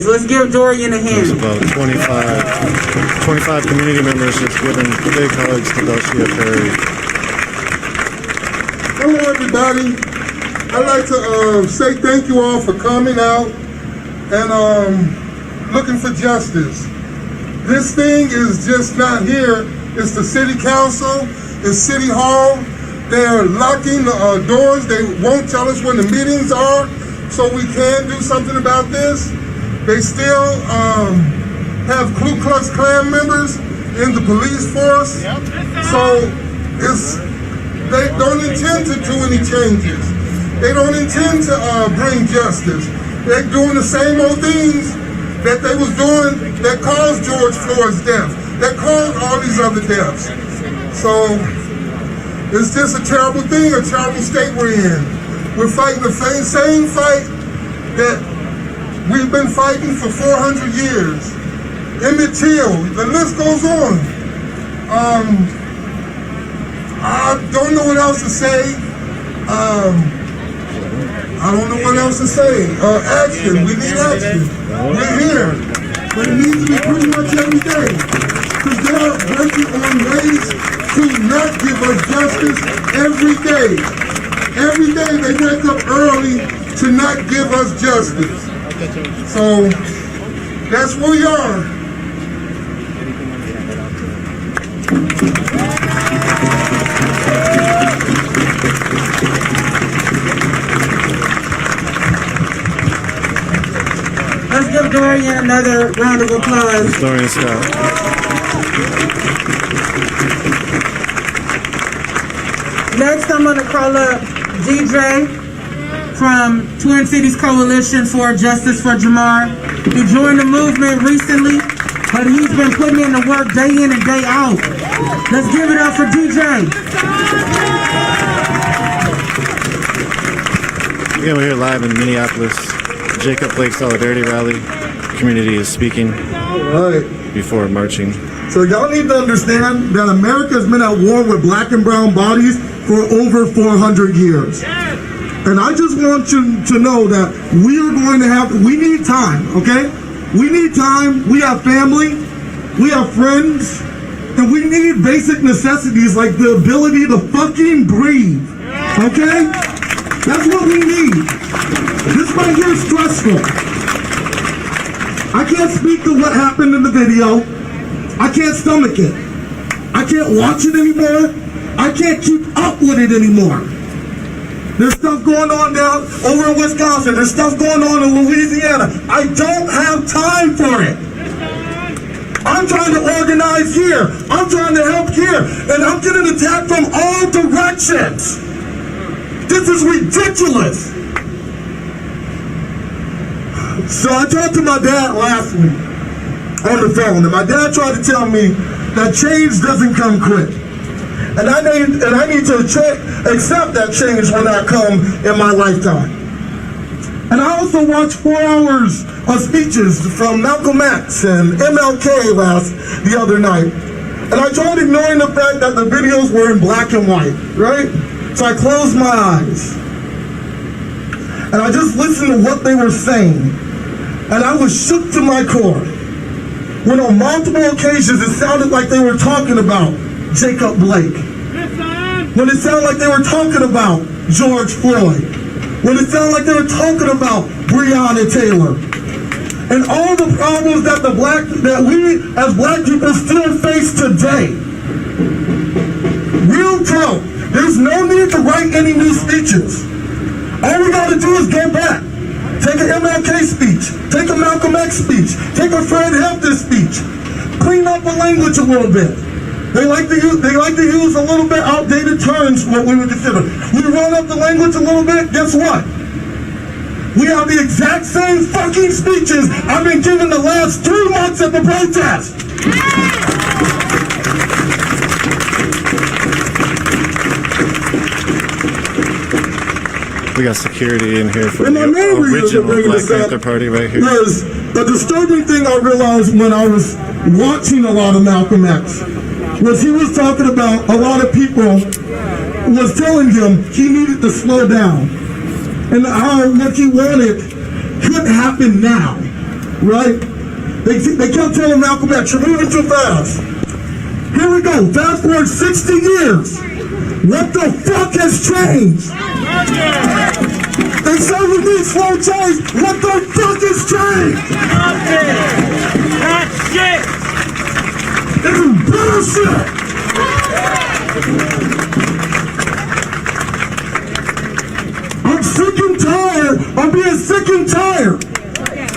Let's give Dorian a hand. There's about 25 community members just giving big hugs to Delcia Perry. Hello, everybody. I'd like to say thank you all for coming out and looking for justice. This thing is just not here. It's the city council, it's city hall. They're locking the doors. They won't tell us when the meetings are, so we can do something about this. They still have Ku Klux Klan members in the police force. So they don't intend to do any changes. They don't intend to bring justice. They're doing the same old things that they was doing that caused George Floyd's death, that caused all these other deaths. So it's just a terrible thing, a terrible state we're in. We're fighting the same fight that we've been fighting for 400 years. Emmett Till, the list goes on. I don't know what else to say. I don't know what else to say. Action, we need action. We're here. But it needs to be pretty much every day. Because they're working on ways to not give us justice every day. Every day they wake up early to not give us justice. So that's where we are. Let's give Dorian another round of applause. Dorian Scott. Next, I'm going to call up DJ from Twin Cities Coalition for Justice for Jamar. He joined the movement recently, but he's been putting in the work day in and day out. Let's give it up for DJ. Again, we're here live in Minneapolis. Jacob Blake Solidarity Rally. The community is speaking before marching. So y'all need to understand that America has been at war with black and brown bodies for over 400 years. And I just want you to know that we need time, okay? We need time, we have family, we have friends, and we need basic necessities like the ability to fucking breathe, okay? That's what we need. This right here is stressful. I can't speak to what happened in the video. I can't stomach it. I can't watch it anymore. I can't keep up with it anymore. There's stuff going on down over in Wisconsin. There's stuff going on in Louisiana. I don't have time for it. I'm trying to organize here. I'm trying to help here. And I'm getting attacked from all directions. This is ridiculous. So I talked to my dad last week on the phone, and my dad tried to tell me that change doesn't come quick. And I need to accept that change when that comes in my lifetime. And I also watched 4 hours of speeches from Malcolm X and MLK the other night. And I tried ignoring the fact that the videos were in black and white, right? So I closed my eyes. And I just listened to what they were saying. And I was shook to my core. When on multiple occasions it sounded like they were talking about Jacob Blake. When it sounded like they were talking about George Floyd. When it sounded like they were talking about Breonna Taylor. And all the problems that we as black people still face today. Real talk. There's no need to write any new speeches. All we gotta do is go back. Take an MLK speech. Take a Malcolm X speech. Take a Fred Hampton speech. Clean up the language a little bit. They like to use a little bit outdated terms, what we would consider. We run up the language a little bit, guess what? We have the exact same fucking speeches I've been giving the last 3 months at the protest. We got security in here for the original Black Panther Party right here. Was the disturbing thing I realized when I was watching a lot of Malcolm X was he was talking about a lot of people was telling him he needed to slow down and how what he wanted could happen now. right? They kept telling Malcolm X, you're moving too fast. Here we go, fast forward 60 years. What the fuck has changed? They say we need slow change. What the fuck has changed? That's shit. This is bullshit. I'm sick and tired of being sick and tired.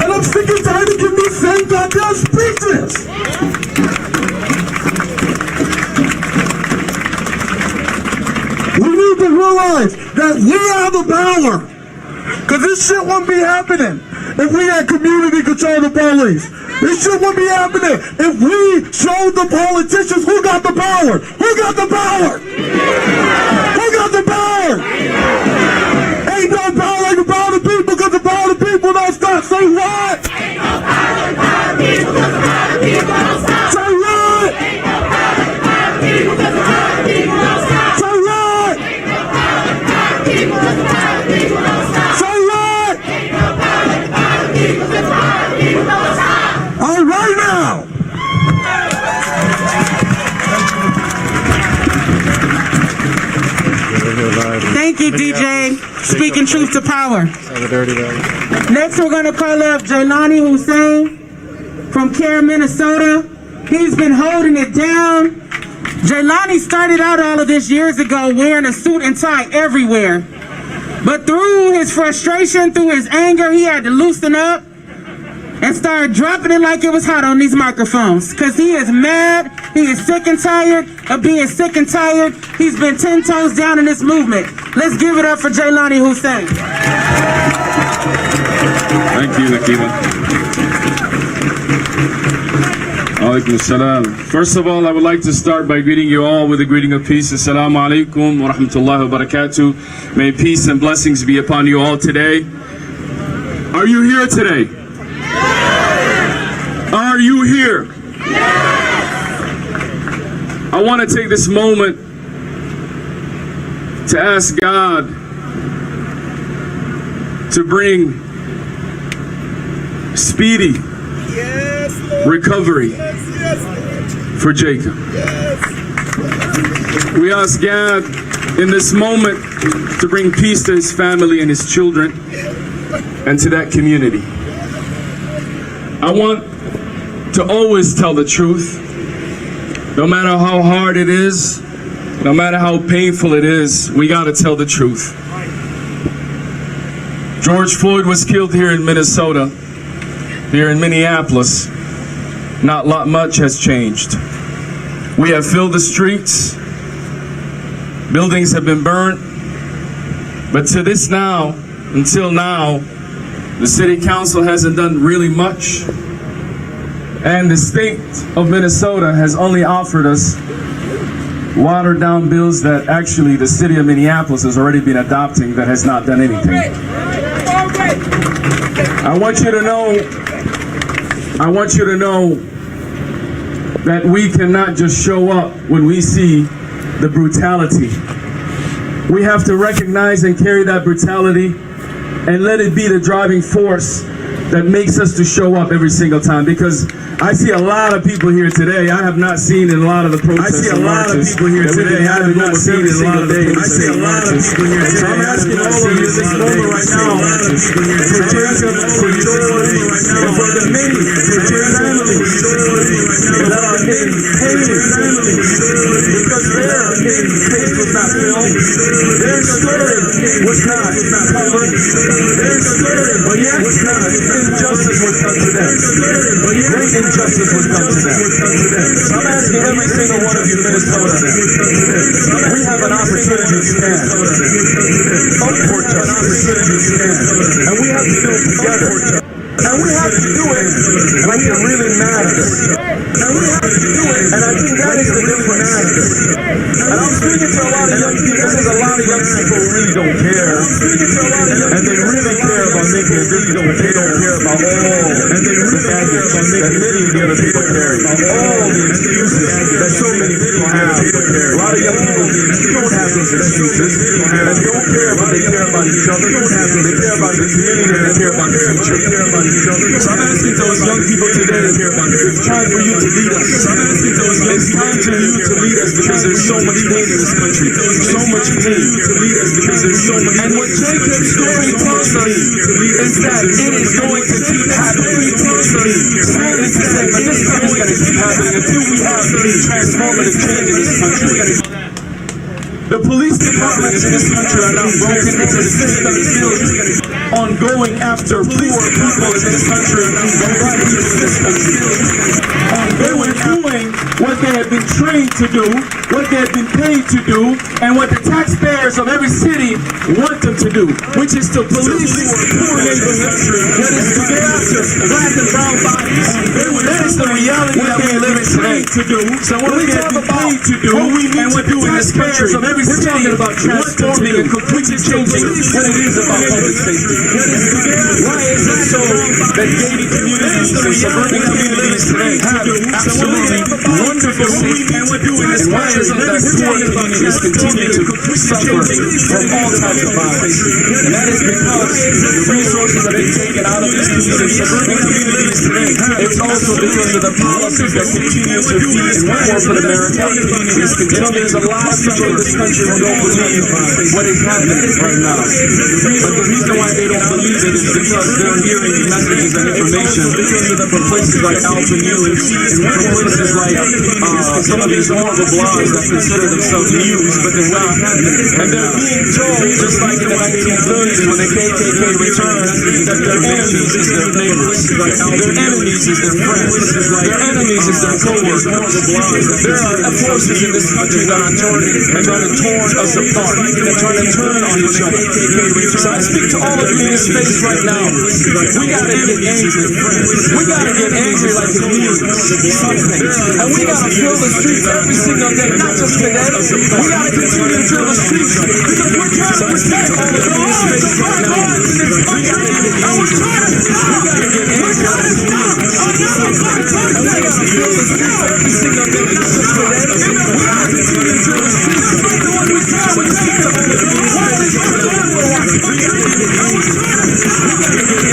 And I'm sick and tired of getting these same goddamn speeches. We need to realize that we have the power. Because this shit wouldn't be happening if we had community control the police. This shit wouldn't be happening if we showed the politicians who got the power. Who got the power? Who got the power? Ain't no power like the power of the people, because the power of the people don't stop. Say what? Ain't no power like the power of the people, because the power of the people don't stop. Say what? Ain't no power like the power of the people, because the power of the people don't stop. Say what? Ain't no power like the power of the people, because the power of the people don't stop. Say what? Ain't no power like the power of the people, because the power of the people don't stop. All right now. Thank you, DJ. Speaking truth to power. Solidarity Rally. Next, we're going to call up Jaylani Hussein from Care, Minnesota. He's been holding it down. Jaylani started out all of this years ago wearing a suit and tie everywhere. But through his frustration, through his anger, he had to loosen up and start dropping it like it was hot on these microphones. Because he is mad, he is sick and tired of being sick and tired. He's been 10 toes down in this movement. Let's give it up for Jaylani Hussein. Thank you, Nakeema. Alaikum salam. First of all, I would like to start by greeting you all with a greeting of peace. Assalamu alaikum wa rahmatullahi wa barakatuh. May peace and blessings be upon you all today. Are you here today? Are you here? I want to take this moment to ask God to bring speedy recovery for Jacob. We ask God in this moment to bring peace to his family and his children and to that community. I want to always tell the truth, no matter how hard it is, no matter how painful it is. We got to tell the truth. George Floyd was killed here in Minnesota, here in Minneapolis. Not much has changed. We have filled the streets, buildings have been burnt, but to this now, until now, the city council hasn't done really much. And the state of Minnesota has only offered us watered down bills that actually the city of Minneapolis has already been adopting, that has not done anything. I want you to know that we cannot just show up when we see the brutality. We have to recognize and carry that brutality and let it be the driving force that makes us to show up every single time. Because I see a lot of people here today I have not seen in a lot of the protests. I see a lot of people here today I have not seen in a lot of the days. I see a lot of people here today. So I'm asking all of you this moment right now for Jacob, for George, and for the many, for your families that are in pain, because their case was not filmed, their story was not covered, their story, but yet injustice was done to them. Great injustice was done to them. So I'm asking every single one of you in Minnesota, we have an opportunity to stand up for justice, and we have to do it together. And we have to do it like it really matters. And we have to do it, and I think that is the difference. And I'm speaking to a lot of young people. There's a lot of young people who really don't care. And they really care about making a difference. They don't care about all. And they really care about making many of the other people carry. All the excuses that so many people have. A lot of young people don't have those excuses. And they don't care, but they care about each other. They care about the community, and they care about the future. So I'm asking those people today, it's time for you to lead us. It's time for you to lead us because there's so much pain in this country. So much pain. And what Jacob's story tells us is that it is going to keep happening. Sadly to say, but this stuff is going to keep happening until we have transformative change in this country. The police departments in this country are now broken. It's a system built on going after poor people in this country and black people in this country. On doing what they have been trained to do, what they have been paid to do, and what the taxpayers of every city want them to do, which is to police poor neighborhoods, that is to go after black and brown bodies. That is the reality that we live in today. So when we talk about what we need to do in this country, we're talking about transforming and completely changing what it is about public safety. Why is it so that gated communities and suburban communities today have absolutely wonderful safety? And why is it that poor communities continue to suffer from all types of violence? And that is because the resources have been taken out of these communities, suburban communities today. It's also because of the policies that continue to feed corporate America. There's a lot of people in this country who don't believe what is happening right now. But the reason why they don't believe it is because they're hearing messages and information from places like Alpha News, from places like some of these horrible blogs that consider themselves news, but they're not. And they're being told, just like in the 1930s when the KKK returned, that their enemies is their neighbors, their enemies is their friends, their enemies is their co-workers. There are forces in this country that are trying to torn us apart. They're trying to turn on each other. So I speak to all of you in this space right now. We gotta get angry. We gotta get angry like it means something. And we gotta fill the streets every single day, not just today. We gotta continue to fill the streets because we're trying to protect all of you in this space right now. We gotta get angry. And we're trying to stop. We gotta get angry like it means something. And we gotta fill the streets every single day, not just today. We gotta continue to fill the streets. We're trying to protect all of you. Why is it so that we're watching?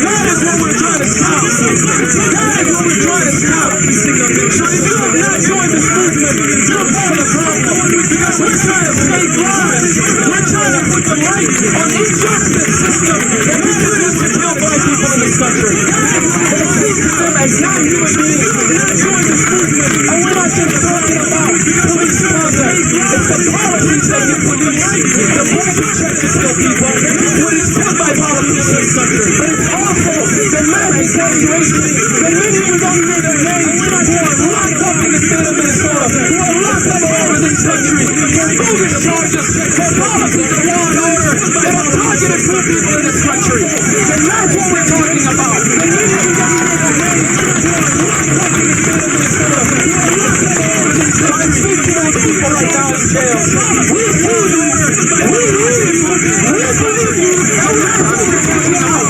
That is what we're trying to stop. That is what we're trying to stop. So if you have not joined this movement, you're part of the problem. Because we're trying to save lives. We're trying to put the light on injustice system that continues to kill black people in this country. And speak to them as non-human beings. Join this movement. And we're not just talking about police conduct. It's the policies that get police. The bullshit check to kill people. What is done by politicians in this country. But it's also the mass incarceration. The many who don't know their names, who are locked up in the state of Minnesota, who are locked up all over this country for bogus charges, for policies of law and order that are targeted poor people in this country. And that's what we're talking about. The many who don't know their names, who are locked up in the state of Minnesota, who are locked up all over this country. I speak to those people right now in jail. We see you. We believe you. We believe you. And that's what we're talking about.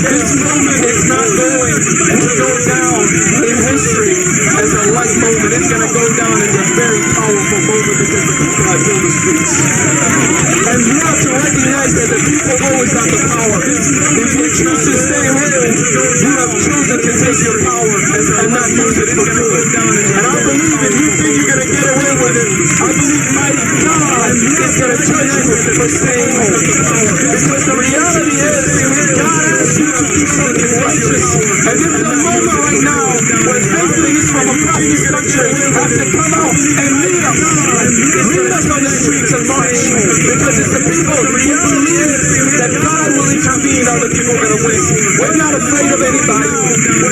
This moment is not going to go down in history as a light moment. It's going to go down as a very powerful moment because the people have filled the streets. And you have to recognize that the people always have the power. If you choose to stay home, you have chosen to take your power and not use it for good. And I believe if you think you're going to get away with it, I believe mighty God is going to judge you for staying home. Because the reality is, God asks you to do something righteous. And this is a moment right now where faithfulness from across this country have to come out and lead us. Lead us on the streets and march. Because it's the people who believe that God will intervene, are the people that are winning. We're not afraid of anybody.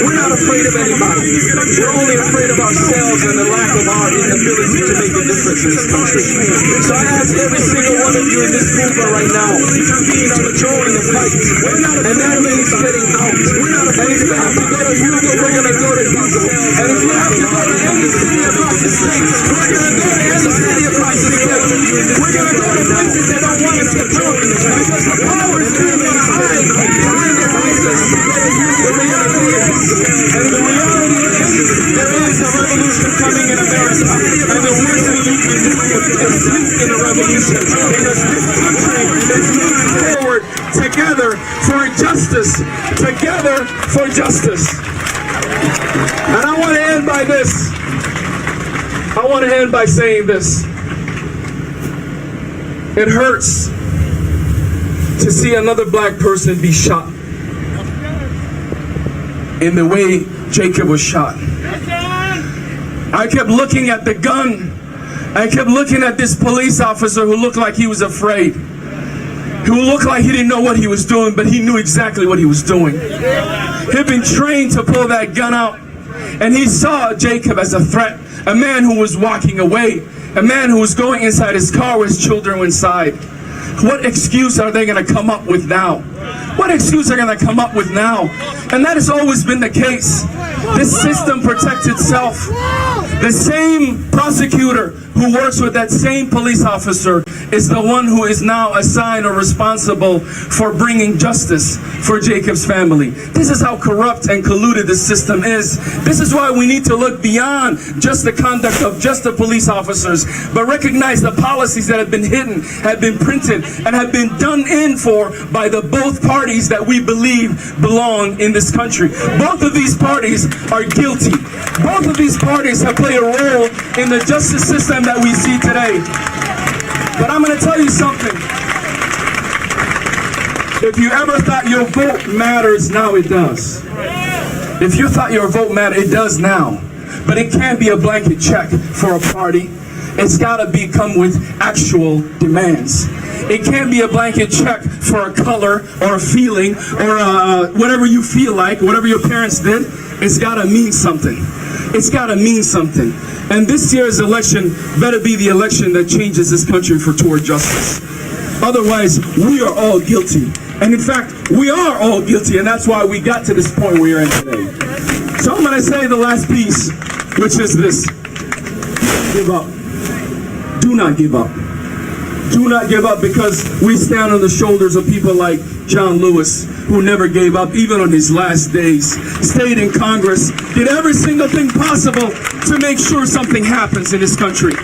We're not afraid of anybody. We're only afraid of ourselves and the lack of our inability to make a difference in this country. So I ask every single one of you in this movement right now to join the fight. And that means getting out. And if you have to go to Hugo, we're going to go to Hugo. And if you have to go to any city across the state, we're going to go to any city across the state. We're going to go to places that don't want us to go. Because the power is going to hide behind their ISIS. We're going to do it. And the reality is, there is a revolution coming in America. And the worst thing you can do is sleep in a revolution. Because this country together for justice. Together for justice. And I want to end by this. I want to end by saying this. It hurts to see another black person be shot in the way Jacob was shot. I kept looking at the gun. I kept looking at this police officer who looked like he was afraid. Who looked like he didn't know what he was doing, but he knew exactly what he was doing. He'd been trained to pull that gun out. And he saw Jacob as a threat. A man who was walking away. A man who was going inside his car with his children inside. What excuse are they going to come up with now? What excuse are they going to come up with now? And that has always been the case. This system protects itself. The same prosecutor who works with that same police officer is the one who is now assigned or responsible for bringing justice for Jacob's family. This is how corrupt and colluded the system is. This is why we need to look beyond just the conduct of just the police officers, but recognize the policies that have been hidden, have been printed, and have been done in for by the both parties that we believe belong in this country. Both of these parties are guilty. Both of these parties have played a role in the justice system that we see today. But I'm going to tell you something. If you ever thought your vote matters, now it does. If you thought your vote mattered, it does now. But it can't be a blanket check for a party. It's got to come with actual demands. It can't be a blanket check for a color or a feeling or whatever you feel like, whatever your parents did. It's got to mean something. It's got to mean something. And this year's election better be the election that changes this country toward justice. Otherwise, we are all guilty. And in fact, we are all guilty, and that's why we got to this point we're in today. So I'm going to say the last piece, which is this. Give up. Do not give up. Do not give up, because we stand on the shoulders of people like John Lewis, who never gave up, even on his last days. Stayed in Congress, did every single thing possible to make sure something happens in this country.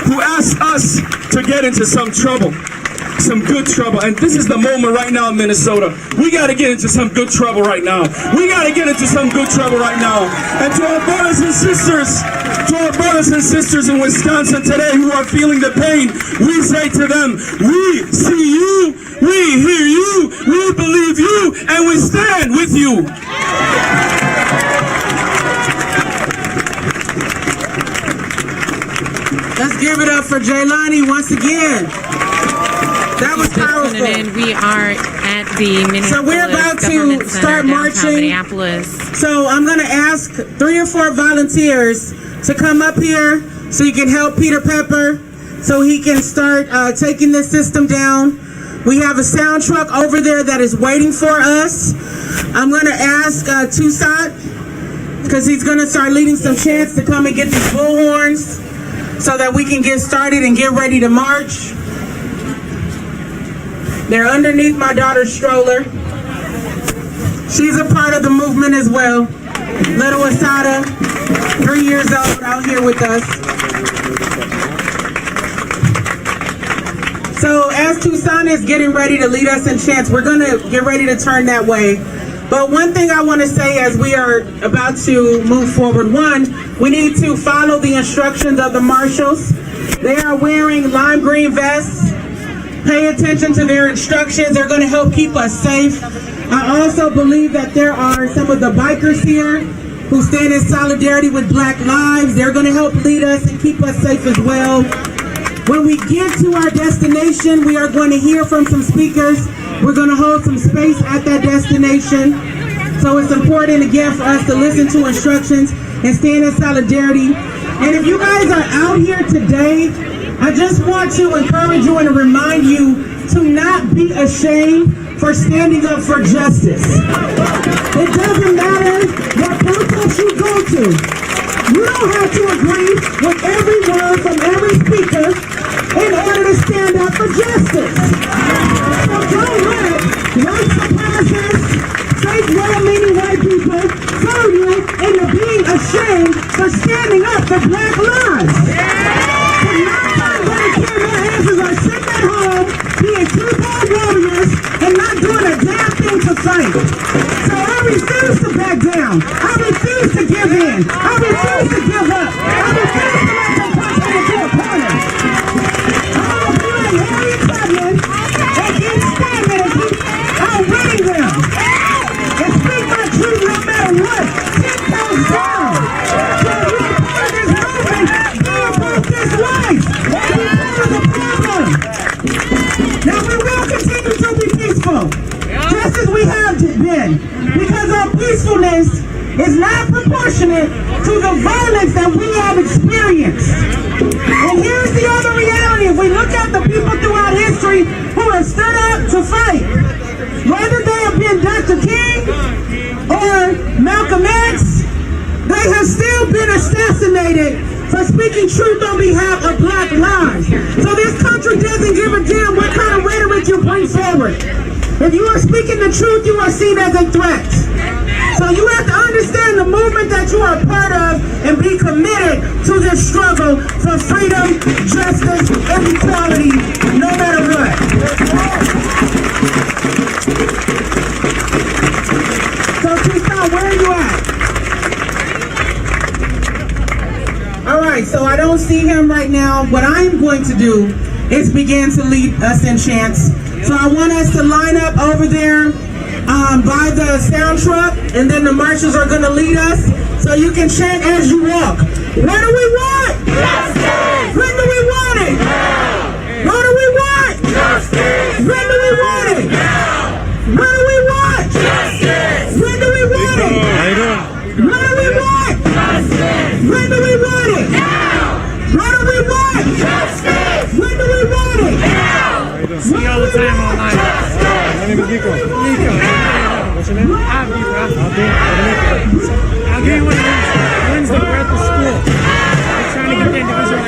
Who asked us to get into some trouble, some good trouble. And this is the moment right now in Minnesota. We got to get into some good trouble right now. We got to get into some good trouble right now. And to our brothers and sisters in Wisconsin today who are feeling the pain, we say to them, we see you, we hear you, we believe you, and we stand with you. Let's give it up for Jaylani once again. That was powerful. We are at the Minneapolis So we're about to start marching. Minneapolis. So I'm going to ask 3 or 4 volunteers to come up here so you can help Peter Pepper so he can start taking this system down. We have a sound truck over there that is waiting for us. I'm going to ask Toussaint, because he's going to start leading some chants, to come and get these bullhorns so that we can get started and get ready to march. They're underneath my daughter's stroller. She's a part of the movement as well. Little Asada, 3 years old, out here with us. So as Toussaint is getting ready to lead us in chants, we're going to get ready to turn that way. But one thing I want to say as we are about to move forward, one, we need to follow the instructions of the marshals. They are wearing lime green vests. Pay attention to their instructions. They're going to help keep us safe. I also believe that there are some of the bikers here who stand in solidarity with Black Lives. They're going to help lead us and keep us safe as well. When we get to our destination, we are going to hear from some speakers. We're going to hold some space at that destination. So it's important, again, for us to listen to instructions and stand in solidarity. And if you guys are out here today, I just want to encourage you and to remind you to not be ashamed for standing up for justice. It doesn't matter what protest you go to. You don't have to agree with every word from every speaker in order to stand up for justice. So don't let white supremacists, fake well-meaning white people fool you into being ashamed for standing up for Black lives. Are sitting at home being keyboard warriors and not doing a rebellion and keep standing and keep outwitting them. And speak my truth no matter what. 10 toes down. So if you're part of this movement, be about this life. Be part of the problem. Now we will continue to be peaceful, just as we have been, because our peacefulness is not proportionate to the violence that we have experienced. And here's the other reality. If we look at the people throughout history who have stood up to fight, whether they have been Dr. King or Malcolm X, they have still been assassinated for speaking truth on behalf of Black lives. So this country doesn't give a damn what kind of rhetoric you bring forward. If you are speaking the truth, you are seen as a threat. So you have to understand the movement that you are a part of and be committed to this struggle for freedom, justice, and equality, no matter what. So Tristan, where are you at? All right, so I don't see him right now. What I'm going to do is begin to lead us in chants. So I want us to line up over there by the sound truck, and then the marshals are going to lead us, so you can chant as you walk. What do we want? Justice! When do we want it? Now! What do we want? Justice! When do we want it? Now! What do we want? Justice! When do we want it? How you doing? What do we want? Justice! When do we want it? Now! What do we want? Justice! When do we want it? Now! See you all the time online. My name is Nico. What's your name? Abby, bro. I'll give you one of these wins that we're at the school. We're trying to get the individual.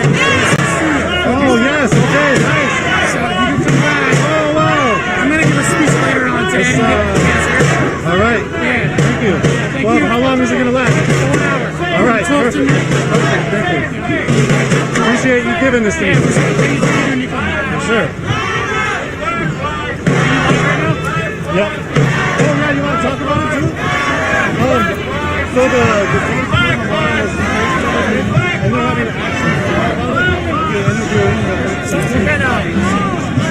Oh, yes. Okay, nice. So if you can come by. Oh, wow. I'm going to give a speech later on today. All right. Yeah. Thank you. Well, how long is it going to last? 1 hour. All right. 12 to Perfect. Okay, thank you. Appreciate you giving this to me. Sure. Yeah. Oh, yeah, you want to talk about it too? So the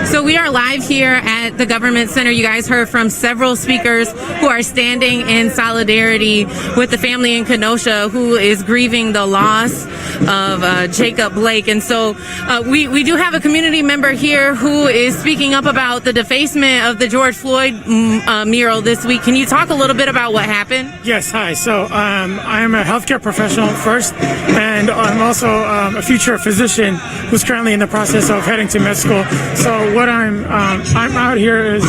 So we are live here at the Government Center. You guys heard from several speakers who are standing in solidarity with the family in Kenosha who is grieving the loss of Jacob Blake. And so we do have a community member here who is speaking up about the defacement of the George Floyd mural this week. Can you talk a little bit about what happened? Yes, hi. So I am a healthcare professional first, and I'm also a future physician who's currently in the process of heading to med school. So what I'm out here is,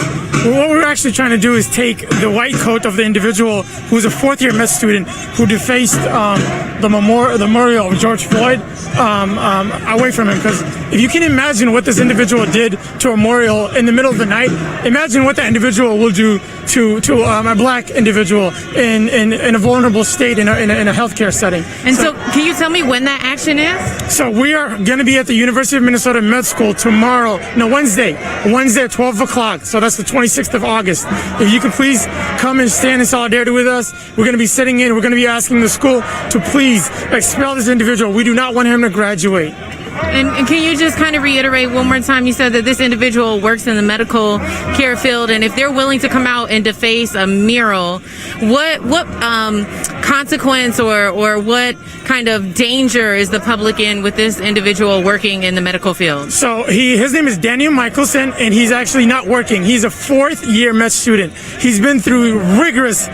what we're actually trying to do is take the white coat of the individual who's a fourth-year med student who defaced the memorial of George Floyd away from him. Because if you can imagine what this individual did to a memorial in the middle of the night, imagine what that individual will do to a black individual in a vulnerable state in a healthcare setting. And so can you tell me when that action is? So we are going to be at the University of Minnesota Med School Wednesday at 12 o'clock. So that's the 26th of August. If you could please come and stand in solidarity with us. We're going to be sitting in. We're going to be asking the school to please expel this individual. We do not want him to graduate. And can you just kind of reiterate one more time? You said that this individual works in the medical care field, and if they're willing to come out and deface a mural, what consequence or what kind of danger is the public in with this individual working in the medical field? So his name is Daniel Michelson, and he's actually not working. He's a fourth-year med student. He's been through rigorous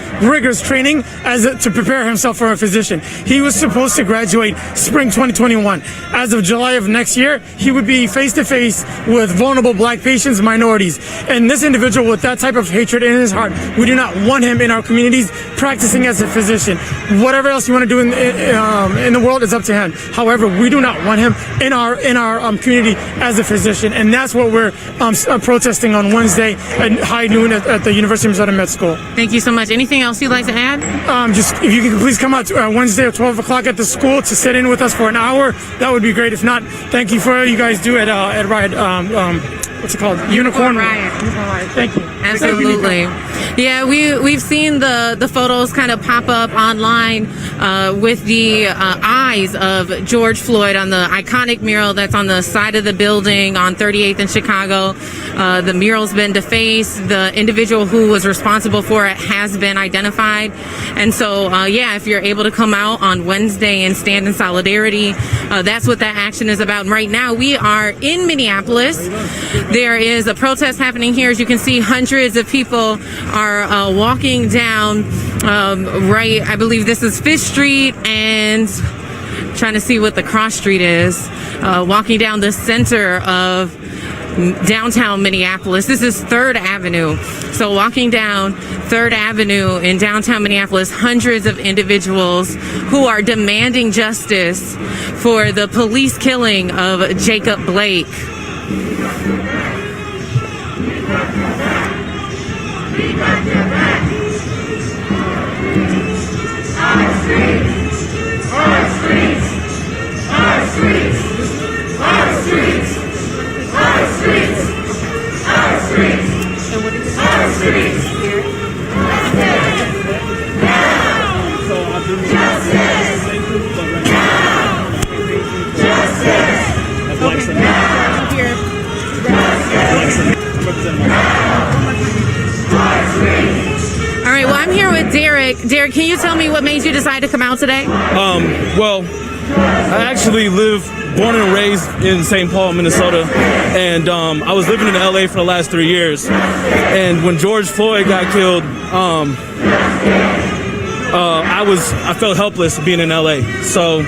training to prepare himself for a physician. He was supposed to graduate spring 2021. As of July of next year, he would be face-to-face with vulnerable black patients, minorities. And this individual with that type of hatred in his heart, we do not want him in our communities practicing as a physician. Whatever else you want to do in the world is up to him. However, we do not want him in our community as a physician. And that's what we're protesting on Wednesday at high noon at the University of Minnesota Med School. Thank you so much. Anything else you'd like to add? Just if you could please come out Wednesday at 12 o'clock at the school to sit in with us for an hour, that would be great. If not, thank you for what you guys do at Riot. What's it called? Unicorn Riot. Thank you. Absolutely. Yeah, we've seen the photos kind of pop up online with the eyes of George Floyd on the iconic mural that's on the side of the building on 38th in Chicago. The mural's been defaced. The individual who was responsible for it has been identified. And so, yeah, if you're able to come out on Wednesday and stand in solidarity, that's what that action is about. And right now, we are in Minneapolis. There is a protest happening here. As you can see, hundreds of people are walking down right, I believe this is Fifth Street, and trying to see what the cross street is, walking down the center of downtown Minneapolis. This is 3rd Avenue. So walking down 3rd Avenue in downtown Minneapolis, hundreds of individuals who are demanding justice for the police killing of Jacob Blake. All right, well, I'm here with Derek. Derek, can you tell me what made you decide to come out today? Well, I actually born and raised in St. Paul, Minnesota, and I was living in LA for the last 3 years. And when George Floyd got killed, I felt helpless being in LA. So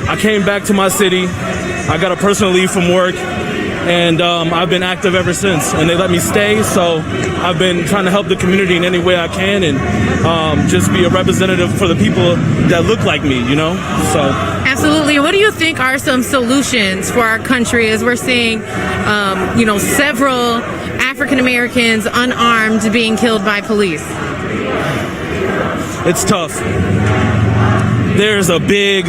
I came back to my city. I got a personal leave from work, and I've been active ever since. And they let me stay, so I've been trying to help the community in any way I can, and just be a representative for the people that look like me, you know? So. Absolutely. What do you think are some solutions for our country as we're seeing, several African Americans unarmed being killed by police? It's tough. There's a big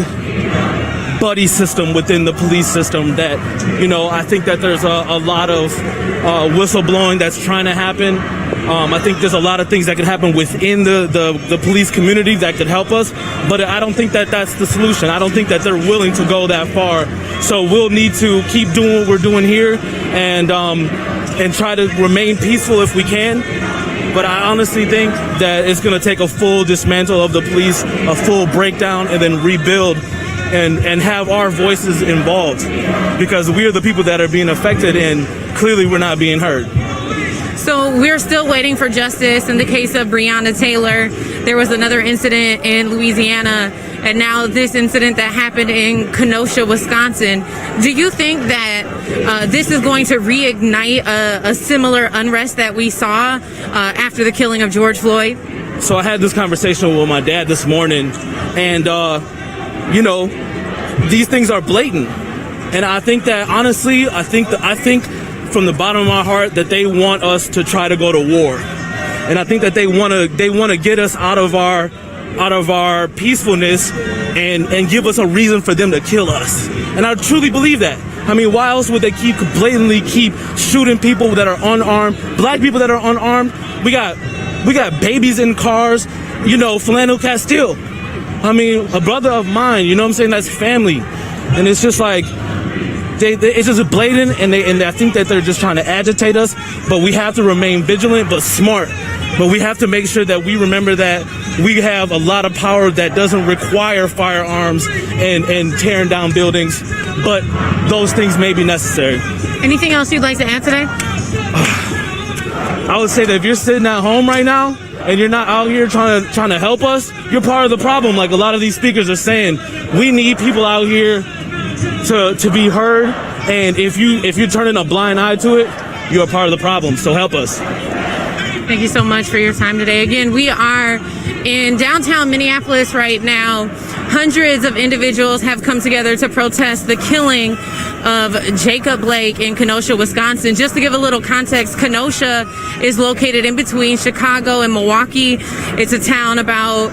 buddy system within the police system that, I think that there's a lot of whistleblowing that's trying to happen. I think there's a lot of things that could happen within the police community that could help us, but I don't think that that's the solution. I don't think that they're willing to go that far. So we'll need to keep doing what we're doing here and try to remain peaceful if we can. But I honestly think that it's going to take a full dismantle of the police, a full breakdown, and then rebuild and have our voices involved, because we are the people that are being affected, and clearly we're not being heard. So we're still waiting for justice in the case of Breonna Taylor. There was another incident in Louisiana, and now this incident that happened in Kenosha, Wisconsin. Do you think that this is going to reignite a similar unrest that we saw after the killing of George Floyd? So I had this conversation with my dad this morning, and these things are blatant. And I think that honestly, I think from the bottom of my heart that they want us to try to go to war. And I think that they want to get us out of our peacefulness and give us a reason for them to kill us. And I truly believe that. I mean, why else would they blatantly keep shooting people that are unarmed, black people that are unarmed? We got babies in cars, Philando Castile. I mean, a brother of mine, you know what I'm saying? That's family. And it's just like, it's just blatant, and I think that they're just trying to agitate us, but we have to remain vigilant but smart. But we have to make sure that we remember that we have a lot of power that doesn't require firearms and tearing down buildings, but those things may be necessary. Anything else you'd like to add today? I would say that if you're sitting at home right now and you're not out here trying to help us, you're part of the problem. Like a lot of these speakers are saying, we need people out here to be heard, and if you're turning a blind eye to it, you're a part of the problem. So help us. Thank you so much for your time today. Again, we are in downtown Minneapolis right now. Hundreds of individuals have come together to protest the killing of Jacob Blake in Kenosha, Wisconsin. Just to give a little context, Kenosha is located in between Chicago and Milwaukee. It's a town about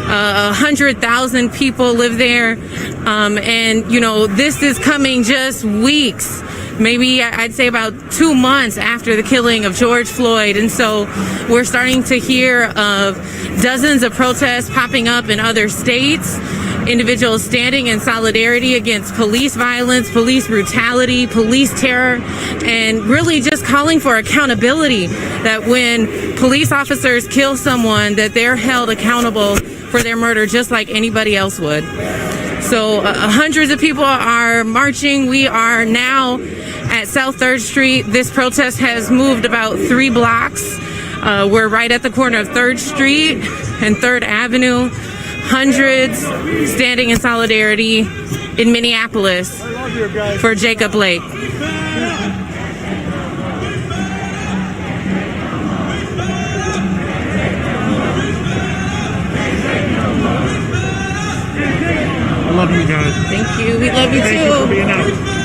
100,000 people live there. And, this is coming just weeks maybe I'd say about 2 months after the killing of George Floyd. And so we're starting to hear of dozens of protests popping up in other states, individuals standing in solidarity against police violence, police brutality, police terror, and really just calling for accountability, that when police officers kill someone, that they're held accountable for their murder just like anybody else would. So hundreds of people are marching. We are now at South 3rd Street. This protest has moved about 3 blocks. We're right at the corner of 3rd Street and 3rd Avenue. Hundreds standing in solidarity in Minneapolis for Jacob Blake. I love you guys. Thank you. We love you Thank you for too. being out.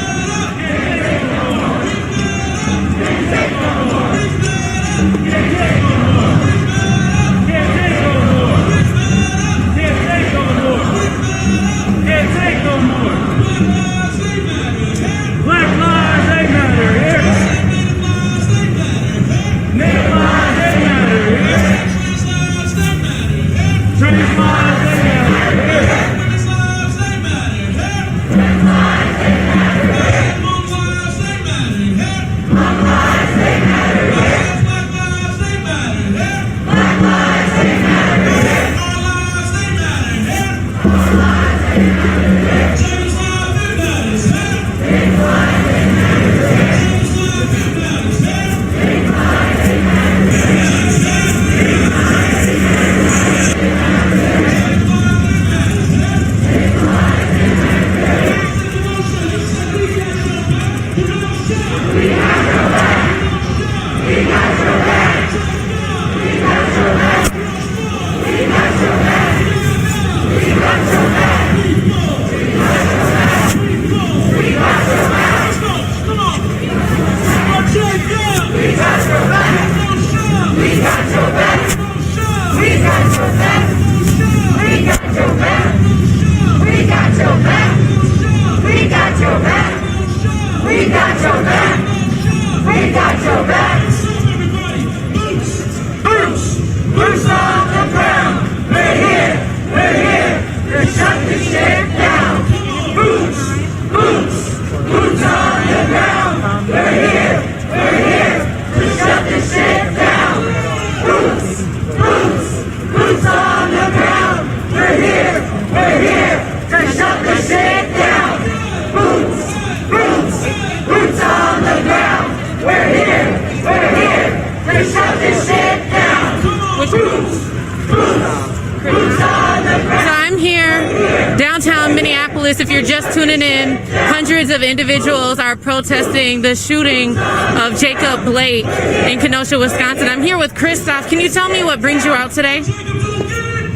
If you're just tuning in, hundreds of individuals are protesting the shooting of Jacob Blake in Kenosha, Wisconsin. I'm here with Christoph. Can you tell me what brings you out today?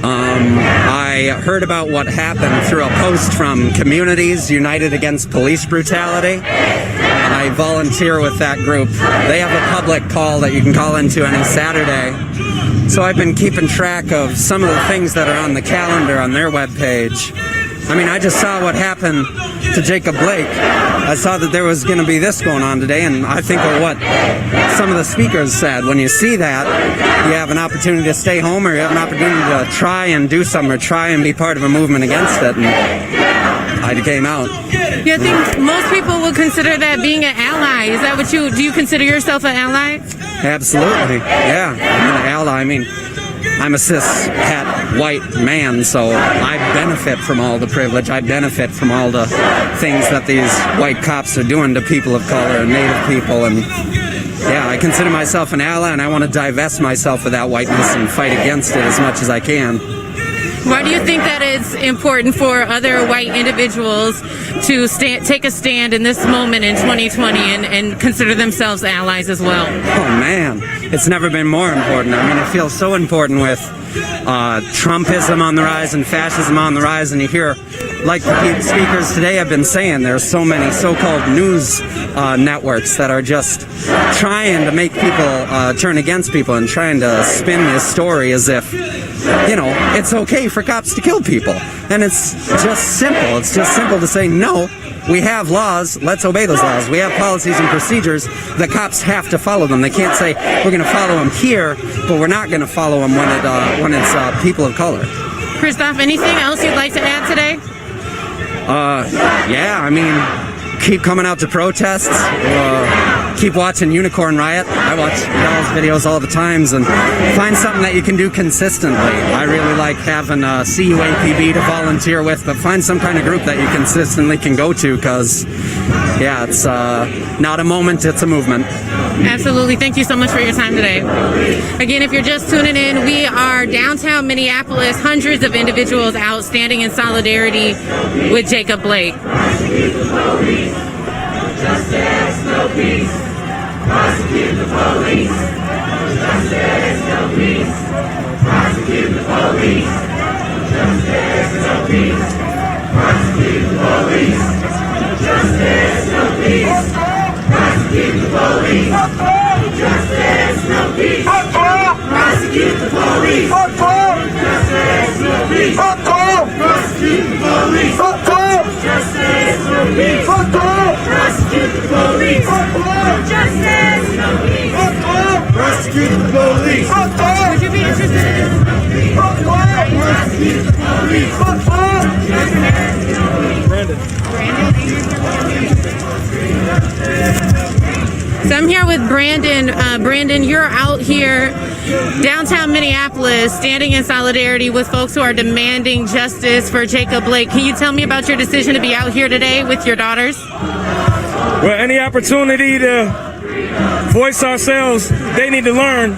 I heard about what happened through a post from Communities United Against Police Brutality. I volunteer with that group. They have a public call that you can call into any Saturday. So I've been keeping track of some of the things that are on the calendar on their webpage. I mean, I just saw what happened to Jacob Blake. I saw that there was going to be this going on today, and I think of what some of the speakers said. When you see that, you have an opportunity to stay home, or you have an opportunity to try and do something, or try and be part of a movement against it, and I came out. Yeah, I think most people would consider that being an ally. Is that what do you consider yourself an ally? Absolutely, yeah, I'm an ally. I mean, I'm a cis-het white man, so I benefit from all the privilege. I benefit from all the things that these white cops are doing to people of color and Native people. And yeah, I consider myself an ally, and I want to divest myself of that whiteness and fight against it as much as I can. Why do you think that it's important for other white individuals to take a stand in this moment in 2020 and consider themselves allies as well? Oh, man, it's never been more important. I mean, it feels so important with Trumpism on the rise and fascism on the rise, and you hear, like the speakers today have been saying, there's so many so-called news networks that are just trying to make people turn against people and trying to spin this story as if, you know, it's okay for cops to kill people. And it's just simple. It's just simple to say, no, We have laws. Let's obey those laws. We have policies and procedures. The cops have to follow them. They can't say we're going to follow them here, but we're not going to follow them when it's people of color. Christoph, anything else you'd like to add today? Yeah, I mean, keep coming out to protests. Keep watching Unicorn Riot. I watch y'all's videos all the times, and find something that you can do consistently. I really like having CUAPB to volunteer with, but find some kind of group that you consistently can go to, because, yeah, it's not a moment, it's a movement. Absolutely. Thank you so much for your time today. Again, if you're just tuning in, we are downtown Minneapolis, hundreds of individuals out standing in solidarity with Jacob Blake. Justice, no peace. Prosecute the police. Justice, no peace. Prosecute the police. Justice, no peace. Prosecute the police. Justice, no peace. Prosecute the police. Justice, no peace. Prosecute the police. Justice, no peace. Prosecute the police. Justice, no peace. Prosecute the police. Justice, no peace. Prosecute the police. Would you be interested in Prosecute the police. So I'm here with Brandon. Brandon, you're out here downtown Minneapolis standing in solidarity with folks who are demanding justice for Jacob Blake. Can you tell me about your decision to be out here today with your daughters? Well, any opportunity to voice ourselves, they need to learn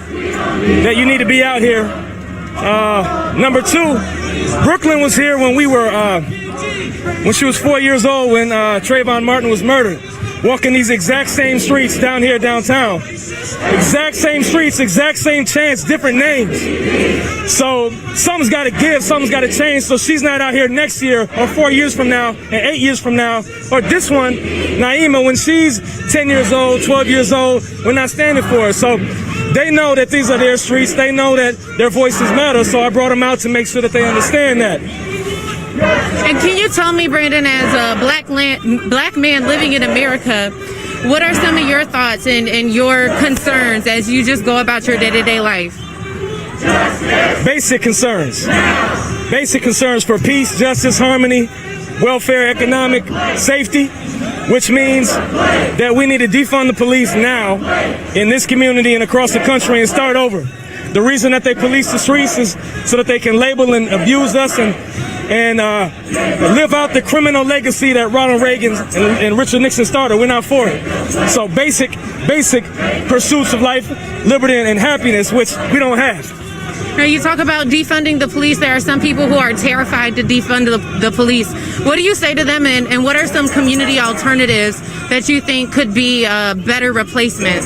that you need to be out here. Number two, Brooklyn was here when when she was 4 years old, when Trayvon Martin was murdered. Walking these exact same streets down here downtown. Exact same streets, exact same chants, different names. So something's got to give, something's got to change, so she's not out here next year or 4 years from now and 8 years from now. Or this one, Naima, when she's 10 years old, 12 years old, we're not standing for her. So they know that these are their streets. They know that their voices matter. So I brought them out to make sure that they understand that. And can you tell me, Brandon, as a black man living in America, what are some of your thoughts and your concerns as you just go about your day-to-day life? Basic concerns. Basic concerns for peace, justice, harmony, welfare, economic safety, which means that we need to defund the police now in this community and across the country and start over. The reason that they police the streets is so that they can label and abuse us and live out the criminal legacy that Ronald Reagan and Richard Nixon started. We're not for it. So basic pursuits of life, liberty, and happiness, which we don't have. Now, you talk about defunding the police. There are some people who are terrified to defund the police. What do you say to them, and what are some community alternatives that you think could be better replacements?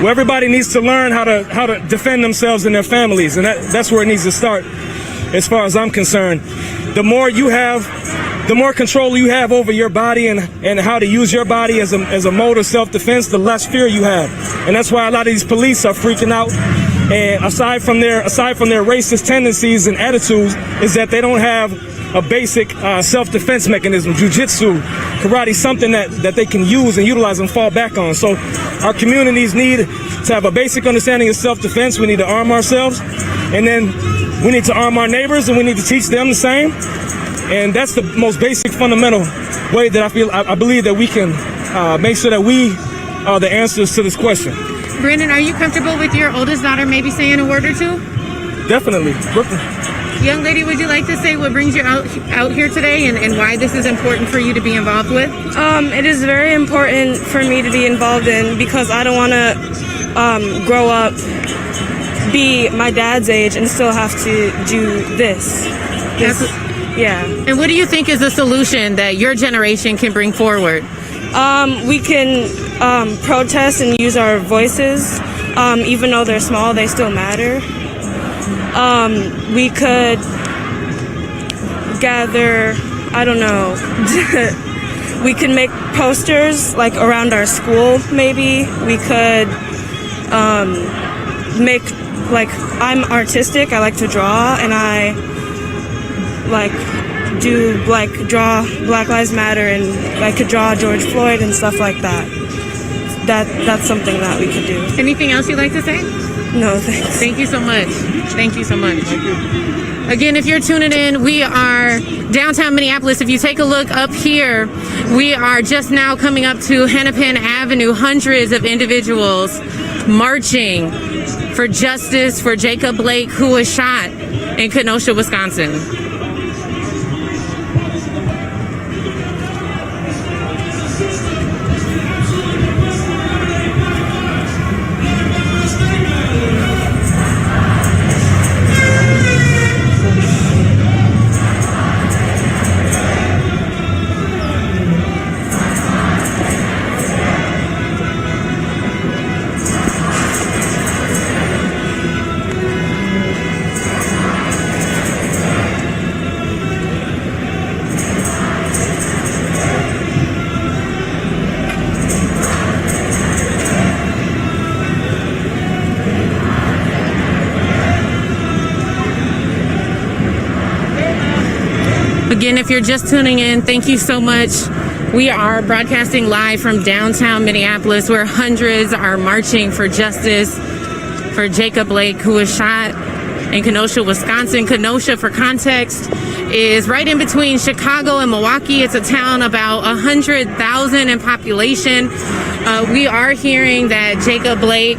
Well, everybody needs to learn how to defend themselves and their families, and that's where it needs to start, as far as I'm concerned. The more you have, the more control you have over your body and how to use your body as a mode of self-defense, the less fear you have. And that's why a lot of these police are freaking out. And aside from their racist tendencies and attitudes, is that they don't have a basic self-defense mechanism, jiu-jitsu, karate, something that they can use and utilize and fall back on. So our communities need to have a basic understanding of self-defense. We need to arm ourselves, and then we need to arm our neighbors, and we need to teach them the same. And that's the most basic, fundamental way that I believe that we can make sure that we are the answers to this question. Brandon, are you comfortable with your oldest daughter maybe saying a word or two? Definitely. Brooklyn. Young lady, would you like to say what brings you out here today and why this is important for you to be involved with? It is very important for me to be involved in because I don't want to grow up, be my dad's age, and still have to do this. Yeah. And what do you think is the solution that your generation can bring forward? We can protest and use our voices. Even though they're small, they still matter. We could gather, I don't know, we could make posters like around our school maybe. We could make, like, I'm artistic, I like to draw, and I like draw Black Lives Matter, and I could draw George Floyd and stuff like that. That's something that we could do. Anything else you'd like to say? No, thanks. Thank you so much. Thank you so much. Again, if you're tuning in, we are downtown Minneapolis. If you take a look up here, we are just now coming up to Hennepin Avenue. Hundreds of individuals marching for justice for Jacob Blake, who was shot in Kenosha, Wisconsin. Again, if you're just tuning in, thank you so much. We are broadcasting live from downtown Minneapolis, where hundreds are marching for justice for Jacob Blake, who was shot in Kenosha, Wisconsin. Kenosha, for context, is right in between Chicago and Milwaukee. It's a town about 100,000 in population. We are hearing that Jacob Blake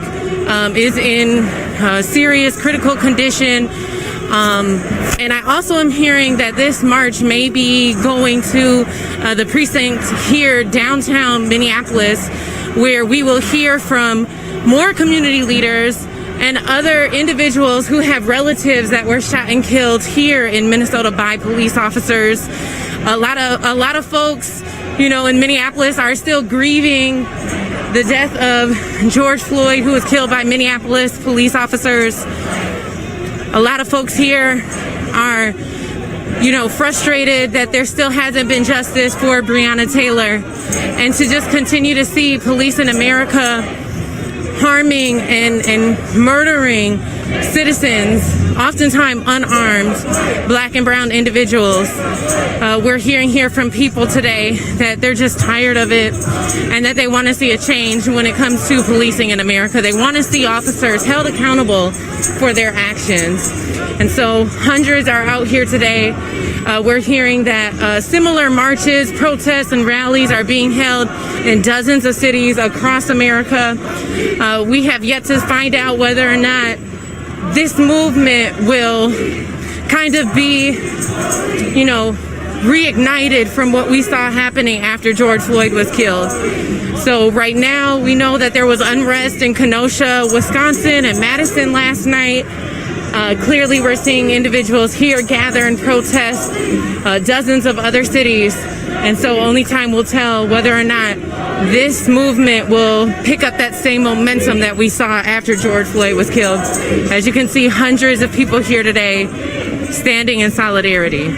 is in serious critical condition. And I also am hearing that this march may be going to the precinct here downtown Minneapolis, where we will hear from more community leaders and other individuals who have relatives that were shot and killed here in Minnesota by police officers. A lot of folks, you know, in Minneapolis are still grieving the death of George Floyd, who was killed by Minneapolis police officers. A lot of folks here are, you know, frustrated that there still hasn't been justice for Breonna Taylor. And to just continue to see police in America harming and murdering citizens, oftentimes unarmed, black and brown individuals. We're hearing here from people today that they're just tired of it and that they want to see a change when it comes to policing in America. They want to see officers held accountable for their actions. And so hundreds are out here today. We're hearing that similar marches, protests, and rallies are being held in dozens of cities across America. We have yet to find out whether or not this movement will kind of be, you know, reignited from what we saw happening after George Floyd was killed. So right now we know that there was unrest in Kenosha, Wisconsin, and Madison last night. Clearly we're seeing individuals here gather and protest, dozens of other cities. And so only time will tell whether or not this movement will pick up that same momentum that we saw after George Floyd was killed. As you can see, hundreds of people here today standing in solidarity.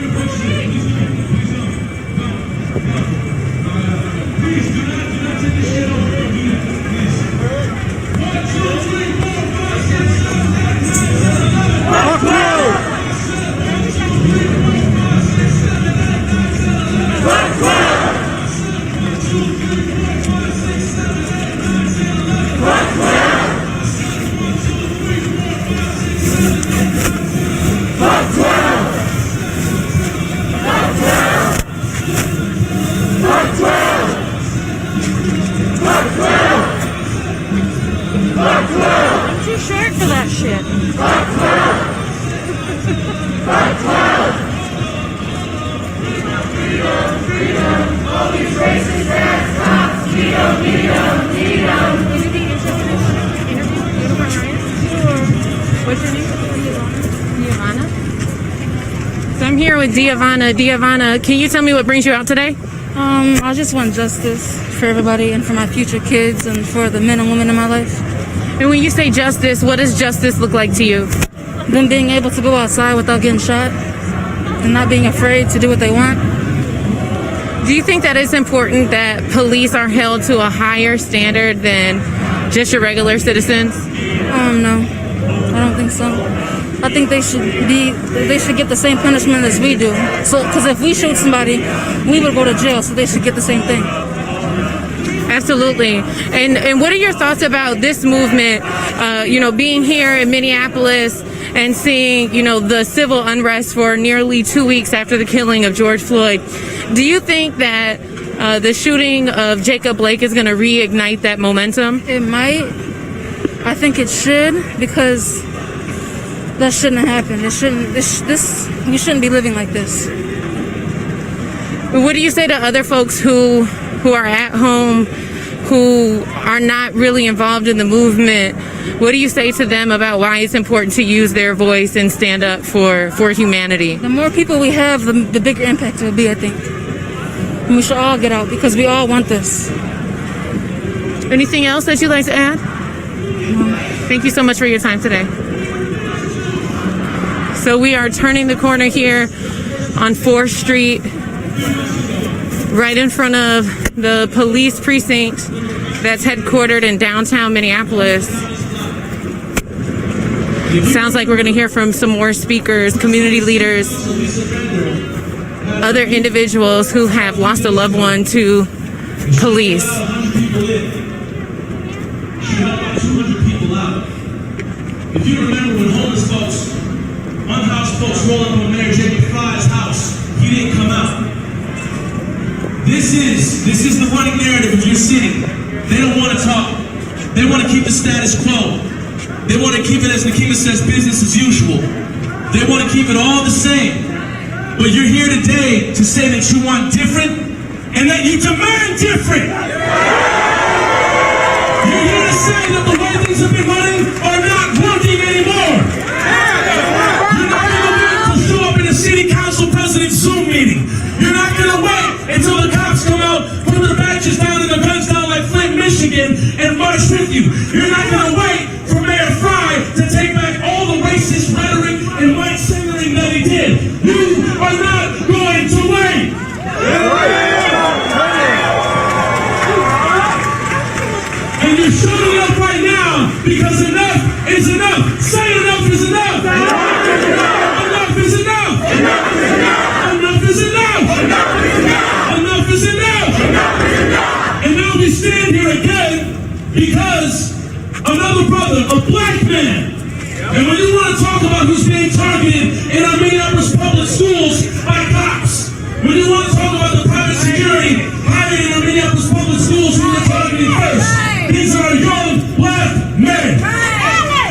I'm too short for that shit. All these racist ass cops. Anything interested in the interview with Unicorn Ryan? What's your name? Diavana? So I'm here with Diavana. Diavana, can you tell me what brings you out today? I just want justice for everybody and for my future kids and for the men and women in my life. And when you say justice, what does justice look like to you? Them being able to go outside without getting shot and not being afraid to do what they want. Do you think that it's important that police are held to a higher standard than just your regular citizens? No, I don't think so. I think they should get the same punishment as we do. So, because if we shoot somebody, we would go to jail. So they should get the same thing. Absolutely. And what are your thoughts about this movement, being here in Minneapolis and seeing, the civil unrest for nearly 2 weeks after the killing of George Floyd? Do you think that the shooting of Jacob Blake is going to reignite that momentum? It might. I think it should, because that shouldn't have happened. We shouldn't be living like this. What do you say to other folks who are at home, who are not really involved in the movement? What do you say to them about why it's important to use their voice and stand up for humanity? The more people we have, the bigger impact it will be, I think. And we should all get out because we all want this. Anything else that you'd like to add? Thank you so much for your time today. So we are turning the corner here on 4th Street, right in front of the police precinct that's headquartered in downtown Minneapolis. Sounds like we're going to hear from some more speakers, community leaders, other individuals who have lost a loved one to police. If you remember when homeless folks, unhoused folks rolled up on Mayor Jacob Fry's house, he didn't come out. This is the running narrative of your city. They don't want to talk. They want to keep the status quo. They want to keep it, as Nikema says, business as usual. They want to keep it all the same. But you're here today to say that you want different and that you demand different. You're here to say that the way things have been running are not working anymore. You're not going to wait to show up in a city council president Zoom meeting. You're not going to wait until the cops come out, put their badges down and their guns down like Flint, Michigan, and march with you. You're not going to wait for Mayor Fry to take back all the racist rhetoric and white signaling that he did. You are not going to wait. And you're showing up right now because enough is enough. Say enough is enough. Enough is enough. Enough is enough. Enough is enough. Enough is enough. And now we stand here again because another brother, a black man. And when you want to talk about who's being targeted in our Minneapolis public schools by cops, when you want to talk about the private security hired in our Minneapolis public schools who are targeted first, these are young black men.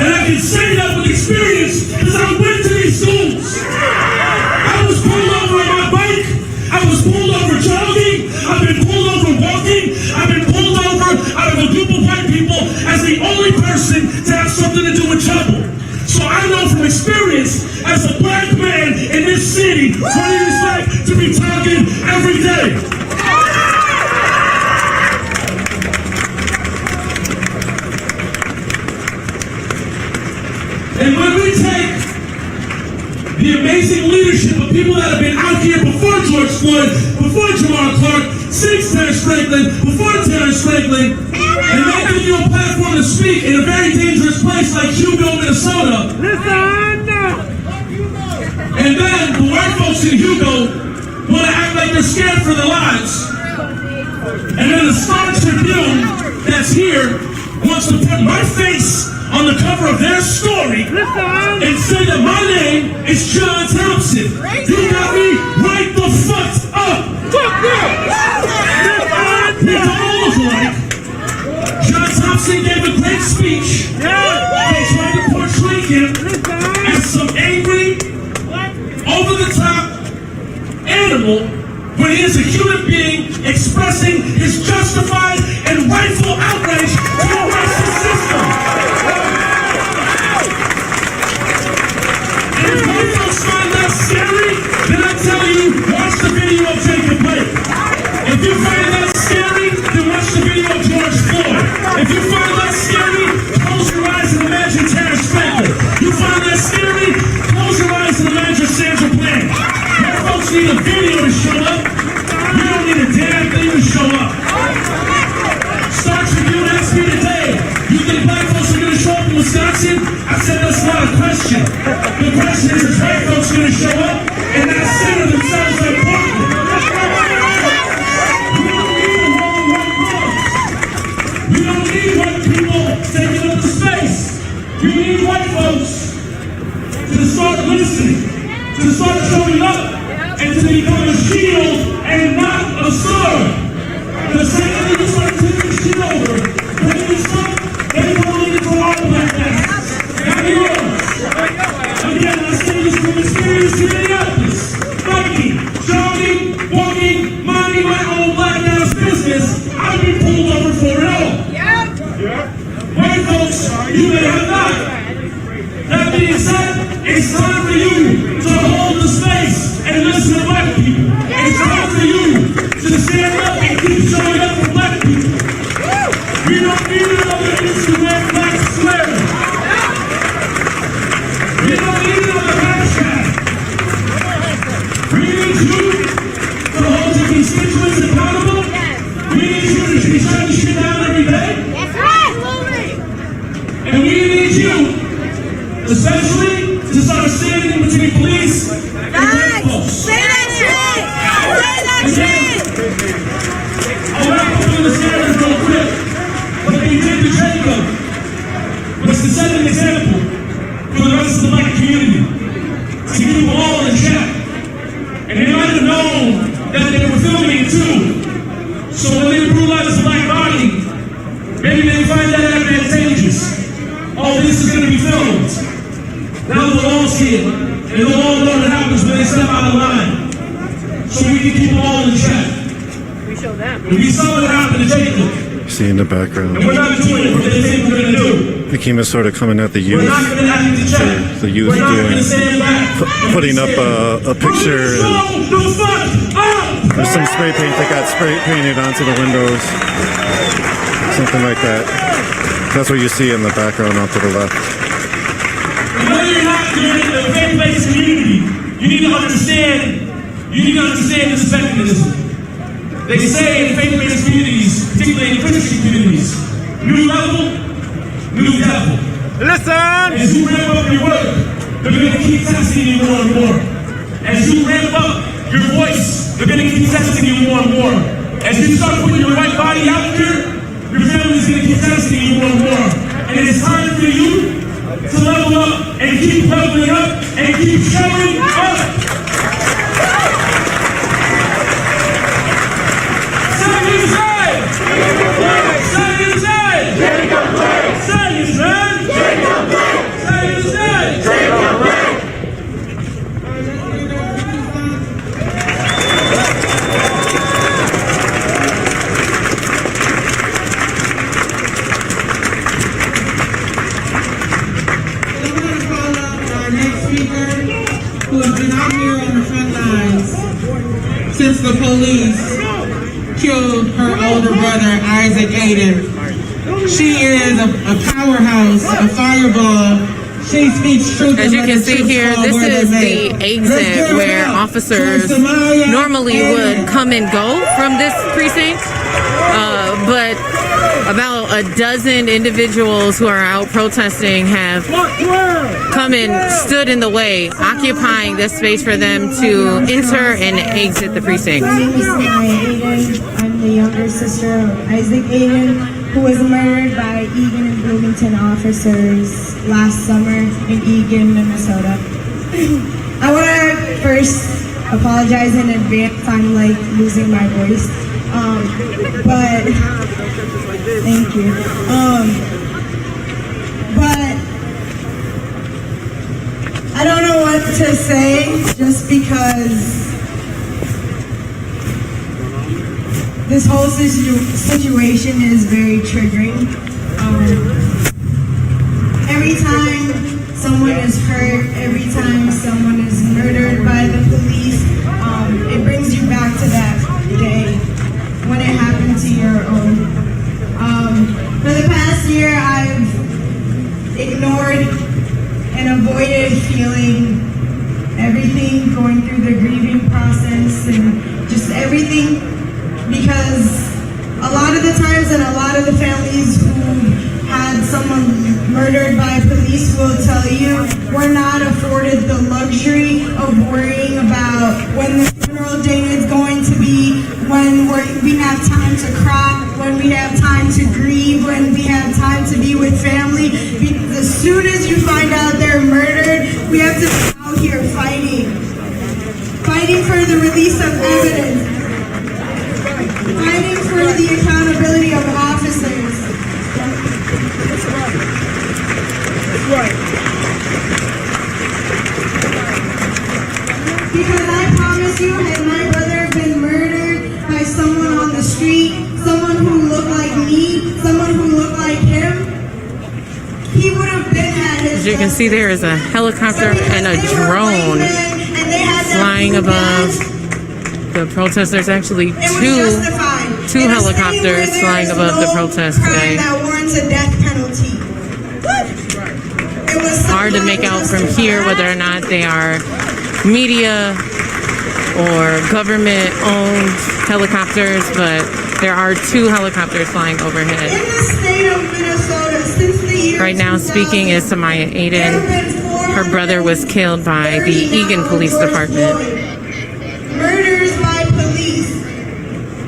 And I can say that with experience because I went to these schools. I was pulled over on my bike. I was pulled over jogging. I've been pulled over walking. I've been pulled over out of a group of white people as the only person to have something to do with trouble. So I know from experience as a black man in this city what it is like to be targeted every day. And when we take the amazing leadership of people that have been out here before George Floyd, before Jamar Clark, since Terrence Franklin, before Terrence Franklin, and they give you a platform to speak in a very dangerous place like Hugo, Minnesota. And then the white folks in Hugo want to act like they're scared for their lives. And then the Star Tribune that's here wants to put my face on the cover of their story and say that my name is John Thompson. You got me right the fuck up. We all look alike. John Thompson gave a great speech. They tried to portray him as some angry, over-the-top animal when he is a human being expressing his justified and rightful outrage to the racist system. And if you folks find that scary, then I tell you, watch the video of Jacob Blake. If you find that scary, then watch the video of George Floyd. If you find that scary, close your eyes and imagine Terrence Franklin. You find that scary, close your eyes and imagine Sandra Bland. Your folks need a video to show That's not a question. The question is white folks going to show up and not center themselves on Portland? We don't need white people taking up the space. We need white folks to start listening, to start showing up, and to become a shield and not a sword. The second you start taking shit over, when you start, they don't need it for all black masses. Not yours. Again, I say this from experience in Minneapolis. Biking, jogging, walking, minding my own black ass business, I've been pulled over for it all. White folks, you may have not. That being said, it's time for you to hold the space and listen to black people. It's time for you to stand up and keep showing up for black people. We don't need another Instagram black square. We don't need another hashtag. We need you to hold your constituents accountable. We need you to be shutting shit down every day. And we need you, especially, to start standing between police and white folks. Say that shit! Say that shit! I'll wrap up on this narrative real quick. What they did to Jacob was to set an example for the rest of the black community, to keep them all in check. And they might have known that they were filming too. So when they brutalize a black body, maybe they find that advantageous. Oh, this is going to be filmed. Now they'll all see it. And they'll all know what happens when they step out of line. So we can keep them all in check. We show them. And we saw what happened to Jacob. See in the background. And we're not doing what they think we're going to do. The Kima sort of coming at the youth. We're not going to have to check. The youth we're not doing, going to stand back. putting up a picture. There's some spray paint that got spray painted onto the windows. Something like that. That's what you see in the background off to the left. Whether you're not doing the faith-based community, you need to understand this mechanism. They say in faith-based communities, particularly in Christian communities, new level, new devil. Listen! As you ramp up your work, they're going to keep testing you more and more. As you ramp up your voice, they're going to keep testing you more and more. As you start putting your right body out there, your family's going to keep testing you more and more. And it is time for you to level up and keep leveling up and keep showing up. Who has been out here on the front lines since the police killed her older brother, Isaac Aiden. She is a powerhouse, a fireball. She speaks truth. As you can see here, this is the exit where officers normally would come and go from this precinct, but about a dozen individuals who are out protesting have come and stood in the way, occupying this space for them to enter and exit the precinct. My name is Samaya Aiden. I'm the younger sister of Isaac Aiden, who was murdered by Egan and Bloomington officers last summer in Egan, Minnesota. I want to first apologize in advance. I'm like losing my voice, but thank you. But I don't know what to say, just because this whole situation is very triggering. Every time someone is hurt, every time someone is murdered by the police, it brings you back to that day when it happened to your own. For the past year, I've ignored and avoided feeling everything, going through the grieving process and just everything, because a lot of the times and a lot of the families who had someone murdered by police will tell you we're not afforded the luxury of worrying about when the funeral date is going to be, when we have time to cry, when we have time to grieve, when we have time to be with family. Because as soon as you find out they're murdered, we have to be out here fighting for the release of evidence, fighting for the accountability of officers. Because I promise you, had my brother been murdered by someone on the street, someone who looked like me, someone who looked like him, he would have been at his... As you can see, there is a helicopter and a drone flying above the protest. There's actually two helicopters flying above the protest today. That warrants a death penalty. Hard to make out from here whether or not they are media or government-owned helicopters, but there are two helicopters flying overhead. In the state of Minnesota, since the year Right now speaking is Samaya Aiden. Her brother was killed by the Eagan Police Department. Murders by police.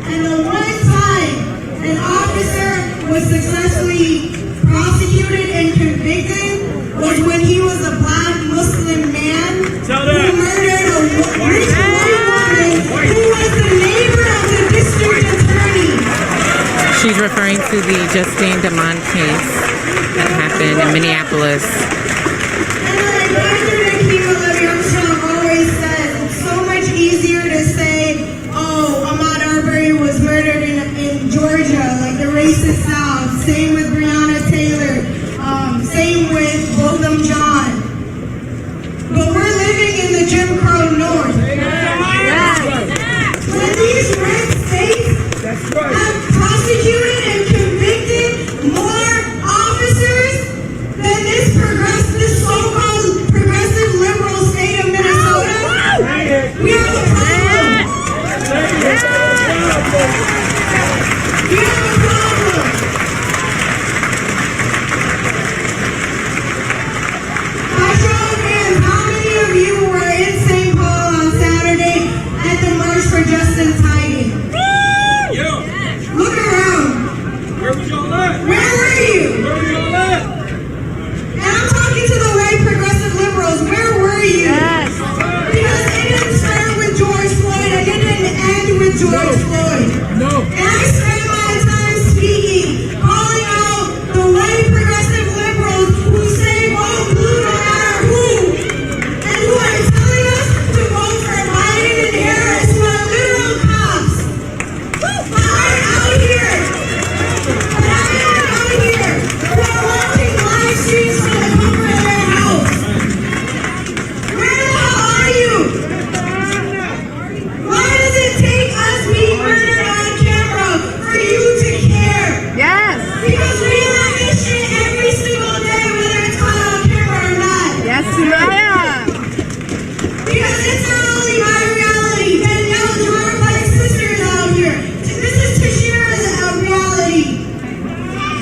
And the one time an officer was successfully prosecuted and convicted was when he was a black Muslim man who murdered a rich white woman who was the neighbor of the district attorney. She's referring to the Justine DeMond case that happened in Minneapolis. And like Dr. Nakima Youngstown always says, it's so much easier to say, oh, Ahmaud Arbery was murdered in Georgia, like the racist South. Same with Breonna Taylor. Same with Botham John. But we're living in the Jim Crow North. When these red states have prosecuted and convicted more officers than this so-called progressive liberal state of Minnesota, we have a problem. We have a problem. By show of hands, how many of you were in St. Paul on Saturday at the March for Justice hiding? Look around. Where was y'all at? Where were you? Where was y'all at? And I'm talking to the white progressive liberals. Where were you? Yes. Because it didn't start with George Floyd and it didn't end with George Floyd. No. And I spent my time speaking, calling out the white progressive liberals who say vote blue no matter who, and who are telling us to vote for Biden and Harris who are literal cops. But I'm out here. Who are watching live streams from the comfort of their house. Where the hell are you? Why does it take us being murdered on camera for you to care? Yes. Because we live this shit every single day, whether it's caught on camera or not. Yes, Samaya. Because it's not only my reality. Danielle, Jordan, my sisters out here. This is Tashira's reality.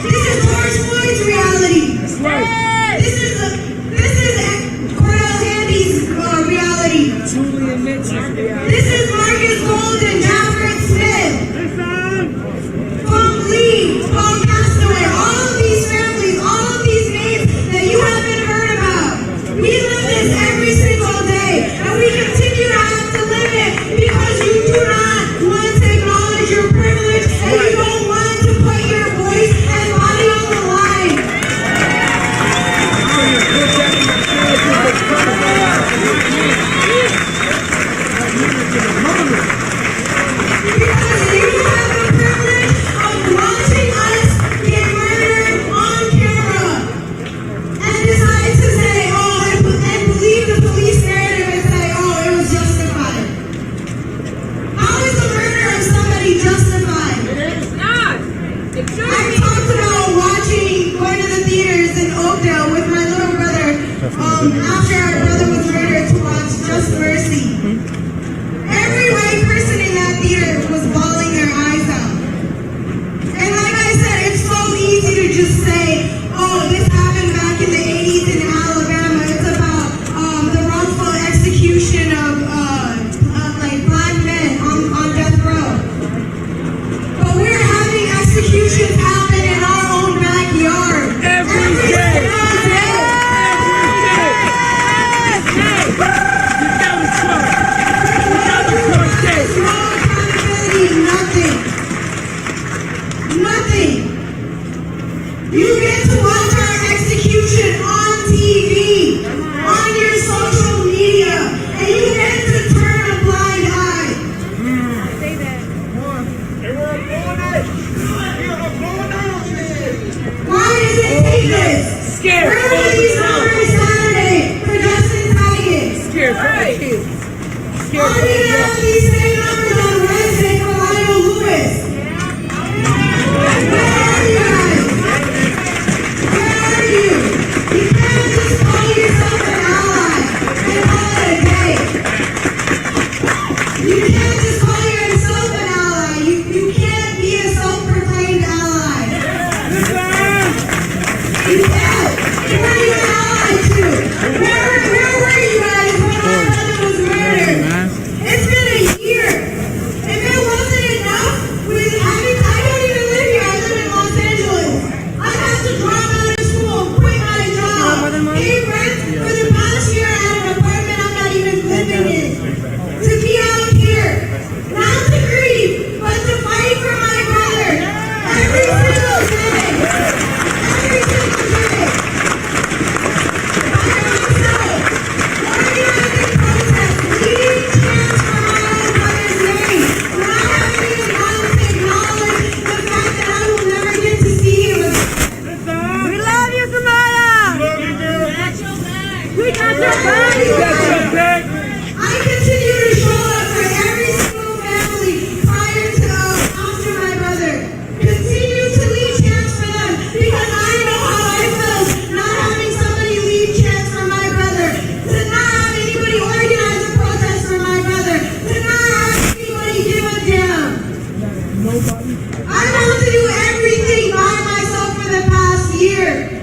This is George Floyd's reality. That's right. This is Cordell Handy's reality. This is Marcus Golden, Jaffrey Smith, Tom Lee, Paul Castaway, all of these families, all of these names that you haven't heard about. We live this every single day, and we continue to have to live it because you do not want to acknowledge your privilege, and you don't want to put your voice and body on the line. Because you have the privilege of watching us get murdered on camera and decide to say, oh, and believe the police narrative and say, oh, it was justified. How is the murder of somebody justified? It's not. It should be. I talked about going to the theaters in Oakdale with my little brother after our brother was murdered to watch Just Mercy. Every white person in that theater was bawling their eyes out. And like I said, it's so easy to just say, oh, this happened back in the 80s in Alabama. It's about I continue to show up for every single family prior to after my brother. Continue to leave chants for them because I know how I felt not having somebody leave chants for my brother, to not have anybody organize a protest for my brother, to not have anybody give a damn. I want to do everything by myself for the past year.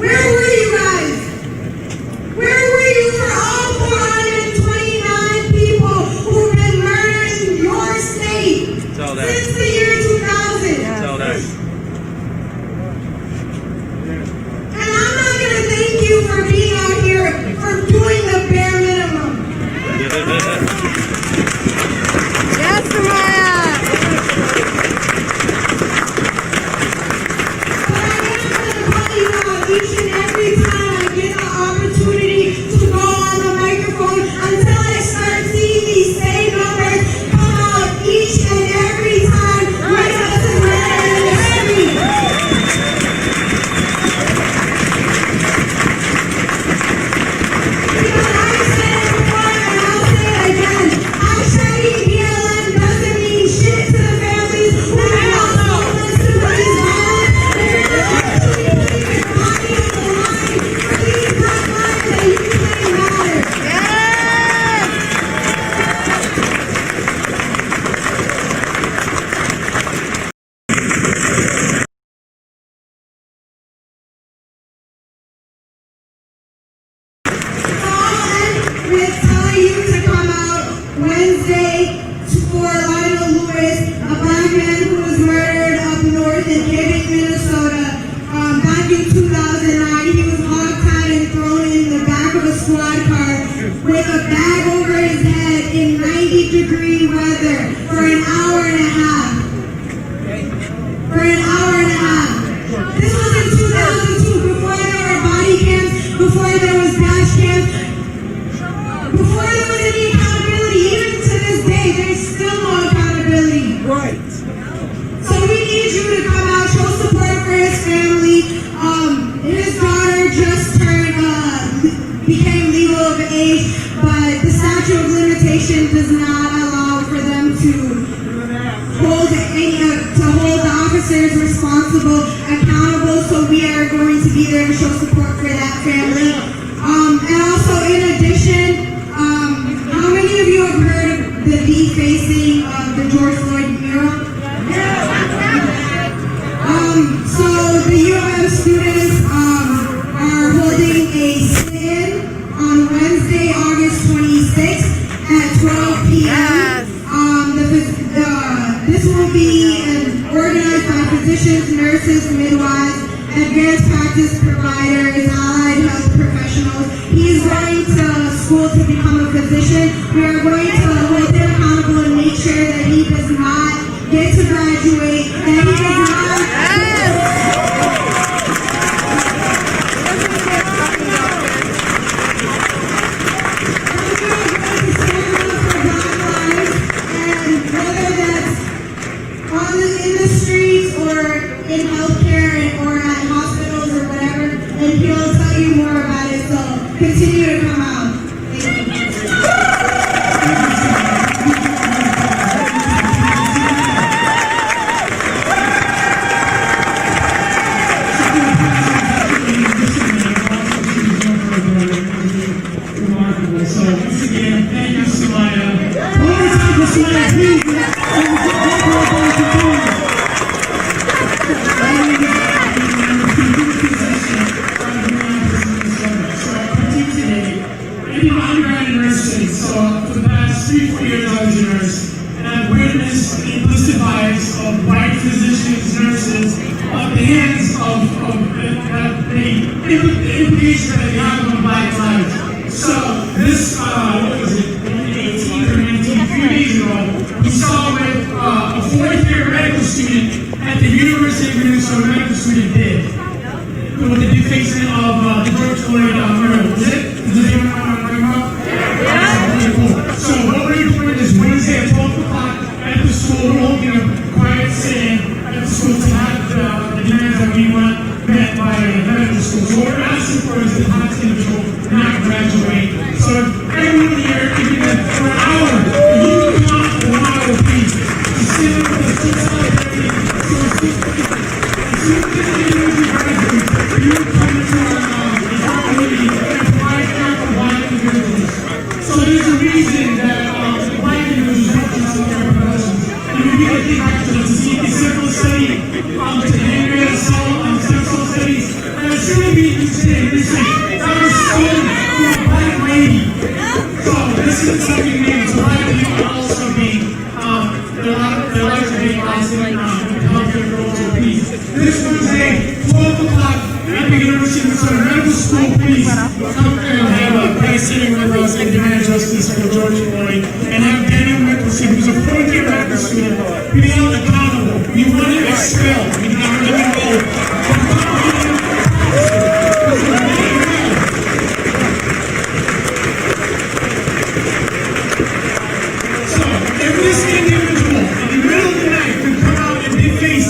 Where were you guys? Where were you for all 429 people who've been murdered in your state since the year 2000? And I'm not going to thank you for being out here for doing the bare minimum. Yes, Mariah! Each and every time I get the opportunity to go on the microphone until I start seeing these same numbers come out each and every time right up to the street. Because I said it before and I'll say it again. Hashtag BLM doesn't mean shit to the families who are lost homeless to police violence. With telling you to come out Wednesday for Lionel Lewis, a black man who was murdered up north in Quebec, Minnesota. Back in 2009, he was hogtied and thrown in the back of a squad car with a bag over his head in 90-degree weather for an hour and a half. This was in 2002, before there were body cams, before there was dash cams, before there was any accountability. Even to this day, there's still no accountability. Right. So we need you to come out, show support for his family. His daughter just became legal of age, but the statute of limitation does not allow for them to hold the officers responsible, accountable. So we are going to be there to show support for that family. And also, in addition, how many of you have heard of the defacing of the George Floyd mural? So the U.M. students are holding a sit-in on Wednesday, August 26th at 12 p.m. This will be organized by physicians, nurses, midwives, advanced practice providers, allied health professionals. He is going to school to become a physician. We are going to hold him accountable and make sure that he does not get to graduate, that he does not. In the streets or in healthcare or at hospitals or whatever, and he'll tell you more about it. So continue to come out. Thank you. So once again, thank you, Samaya. One more time for Samaya, please. So for the past 3-4 years I was a nurse, and I've witnessed the implicit bias of white physicians, nurses, at the hands of the implications that they have on black lives. So this, what was it, 18 or 19, a few days ago, we saw with a 4th-year medical student at the University of Minnesota medical student did with the defacing of the George Floyd mural. Is it? Does anyone know what I'm talking about? So what we're doing is Wednesday at 12 o'clock at the school, we're holding a quiet sit-in at the school to have the demands that we want met by medical school. So what we're asking for is the individual not graduate. So if everyone here, even for an hour, if you can come out for 1 hour, please, to sit in with us, to solidarity, so as soon as the individual graduates, you will come into our community and provide care for Black individuals. So there's a reason that Black individuals don't just look at professions. And if you can think back to the simple study, to Henrietta sexual studies, and it shouldn't be today. This is that was sold to a Black lady. So this is something new. So Black people also being their lives are being lost in healthcare culture. Please, this Wednesday, 12 o'clock at the University of Minnesota Medical School. Please come and have a place sitting with us and demand justice for George Floyd, and have Daniel Mickelson, who's a 4th-year medical student, be held accountable. We want to expel. We not let him go. So, if this individual in the middle of the night can come out and deface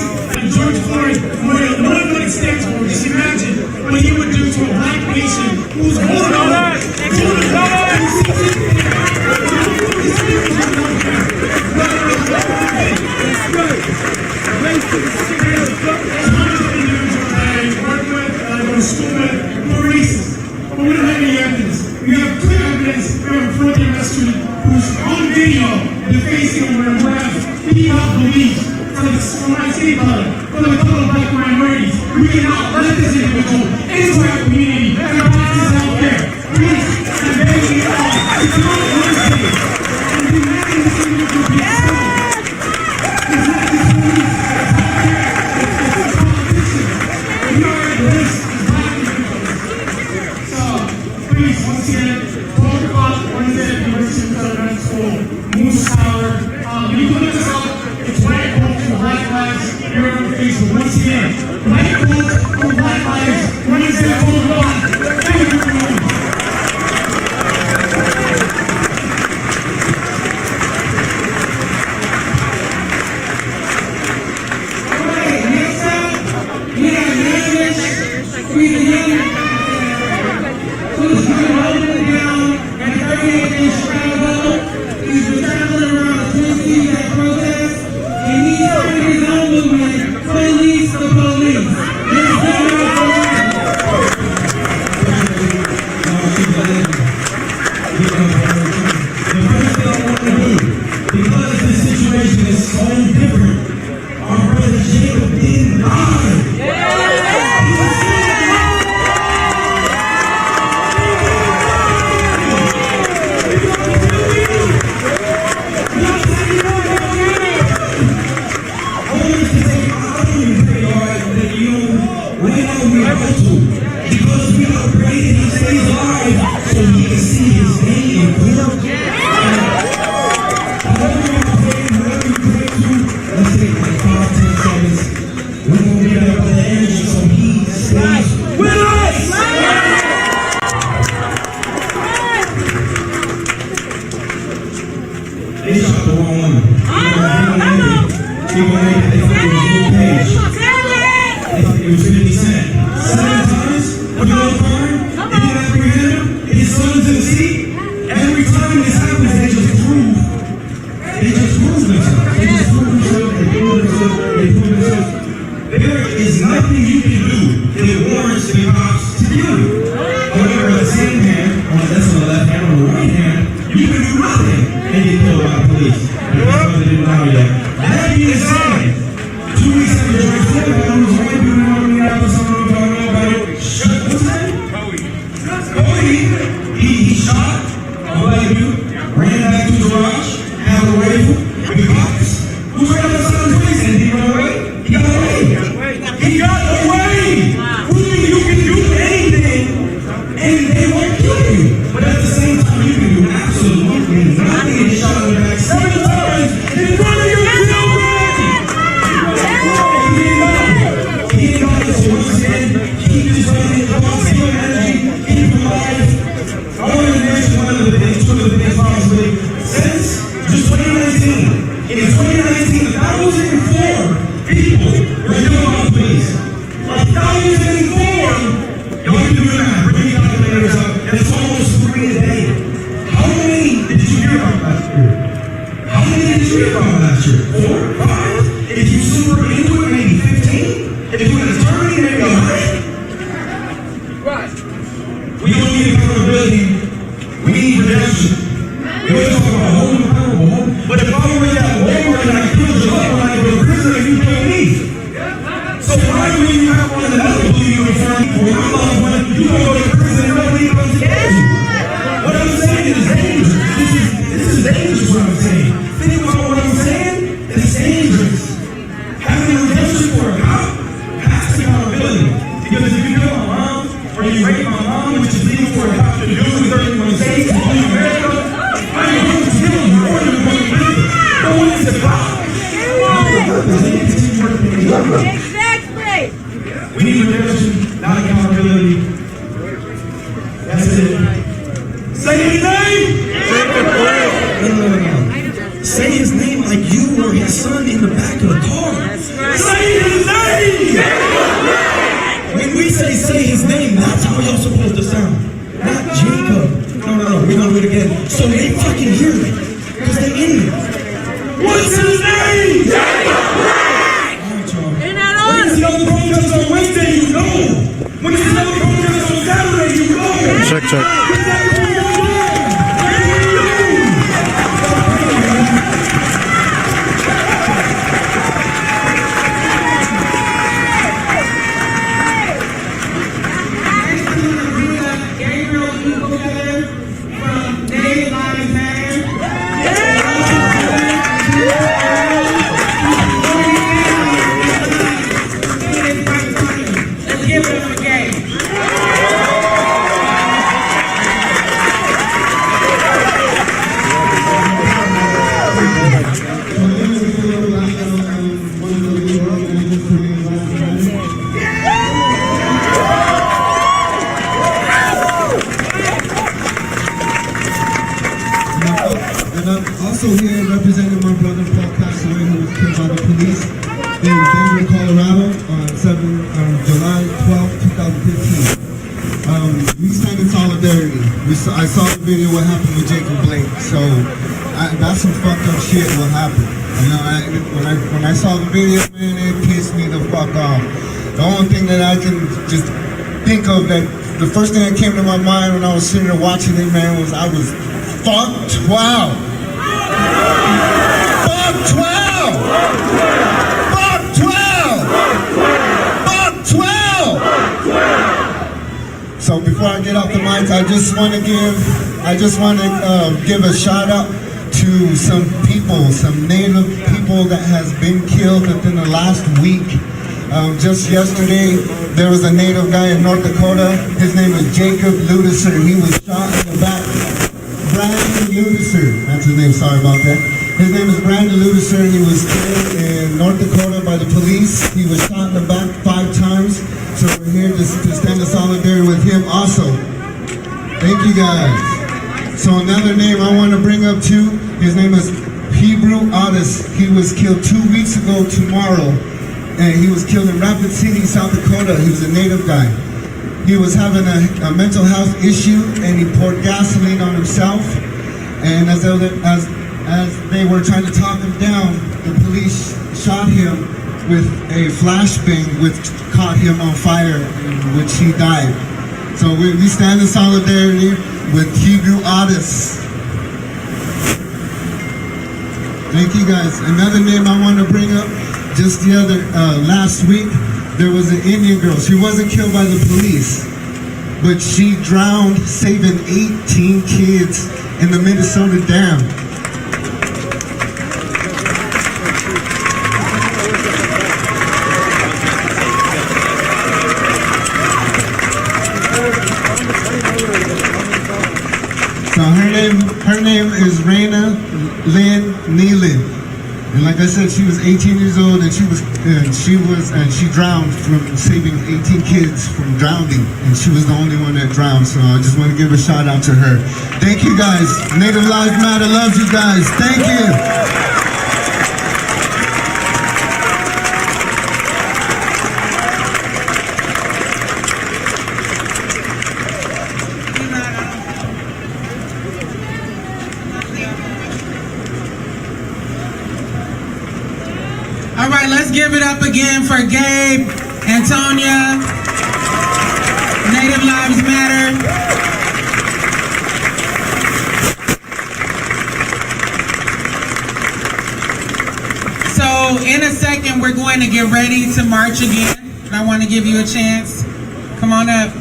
George Floyd, what it stands for, just imagine what he would do to a Black nation who's holding on. We have clear evidence. We have a 4th-year student who's on video defacing over where he held beliefs for my city color, for the color of Black minorities. We cannot let this individual into our community and practice healthcare. Please, I'm begging you all to come on Wednesday and demand this individual be expelled. It's not just police, it's healthcare, it's politicians. We are at risk as Black individuals. So, please, once again, 12 o'clock Wednesday at the University of Minnesota Medical School, Moose Tower. You can look us up. It's Black Votes for Black Lives here on Facebook. Once again, Black Votes for Black Lives, Wednesday at 12 o'clock. Thank you, everyone. Alright, next up, we have Nash. He's a young who's been holding down at 38 in Chicago. He's been traveling around the Twin Cities at protests, and he's starting his own movement, Police the Police. Let's go because this situation is so different, our brother Jacob didn't die. Because we are praying he stays alive so we can see his name in court. Whoever you pray to, let's take like 5-10 seconds. We're going to be there by the energy so he stays with us! They shot the wrong one. They found it was a new page. They thought it was 50 Cent. 7 times, put it on the car, they didn't apprehend him, his son's in the seat. Every time this happens, they just prove themselves. There is nothing you can do that warrants the cops to kill you. However, on the same hand, that's on the left hand, on the right hand, you can do nothing and get killed by the police. Because they didn't know yet. That being said, 2 weeks after George Floyd, I was white people in Minneapolis, someone talking about it. What's his name? Cody. He shot a black dude, ran back to his garage, had a rifle, the cops. Who's right outside his place? And he ran away? He got away. He got away! Proving you can do anything and they won't kill you. But at the same time, you can do absolutely nothing and shot in the back 7 times in front of your children! He didn't know this once again. Keep this running, positive energy, keep it alive. I want to mention one of the biggest problems since not sure. 4, 5. If you super into it, maybe 15. If you're an attorney, maybe 100. Right. We don't need accountability. We need redemption. We always talk about holding accountable. But if I were at Walmart and I killed your loved one, I go to prison and you kill me. So why do you have one another blue uniform for your loved one? You don't go to prison and nobody comes to get you. What I'm saying is dangerous. This is dangerous what I'm saying. Think about what I'm saying? It's dangerous. Having redemption for a cop has accountability. Because if you kill my mom, or you rape my mom, which is legal for a cop to do in 31 states, including America, I am going to kill you or you're going to prison. No one is a cop. Exactly. We need redemption, not accountability. That's it. Say his name! Say his name like you or his son in the back of the car. Say his name! When we say his name, that's how y'all supposed to sound. Not Jacob. No, we're gonna do it again. So they fucking hear me. Because they're in there. What's his name? Jacob! When you see all the protests on Wednesday, you know. When you see all the protests on Saturday, you know. Check. Also here representing my brother Paul passed away, who was killed by the police in Denver, Colorado on July 12, 2015. We stand in solidarity. I saw the video what happened with Jacob Blake, so that's some fucked up shit what happened. You know, when I saw the video, man, it pissed me the fuck off. The only thing that I can just think of, that the first thing that came to my mind when I was sitting there watching it, man, was I was fucked. Wow. Fuck 12! Fuck 12! Fuck 12! So before I get off the mic, I just want to give a shout out to some people, some Native people that has been killed within the last week. Just yesterday, there was a Native guy in North Dakota. His name is Jacob Ludiser. He was shot in the back. Brandon Ludiser, that's his name, sorry about that. His name is Brandon Ludiser. He was killed in North Dakota by the police. He was shot in the back 5 times. So we're here to stand in solidarity with him also. Thank you guys. So another name I want to bring up too, his name is Hebrew Otis. He was killed 2 weeks ago tomorrow. And he was killed in Rapid City, South Dakota. He was a Native guy. He was having a mental health issue, and he poured gasoline on himself. And as they were trying to talk him down, the police shot him with a flashbang, which caught him on fire, in which he died. So we stand in solidarity with Hebrew Otis. Thank you guys. Another name I want to bring up, just the other last week, there was an Indian girl. She wasn't killed by the police, but she drowned, saving 18 kids in the Minnesota dam. So her name is Raina Lynn Nealon. And like I said, she was 18 years old, and she drowned from saving 18 kids from drowning, and she was the only one that drowned. So I just want to give a shout out to her. Thank you guys. Native Lives Matter loves you guys. Thank you. let's give it up again for Gabe, Antonia, Native Lives Matter. So in a second, we're going to get ready to march again. And I want to give you a chance. Come on up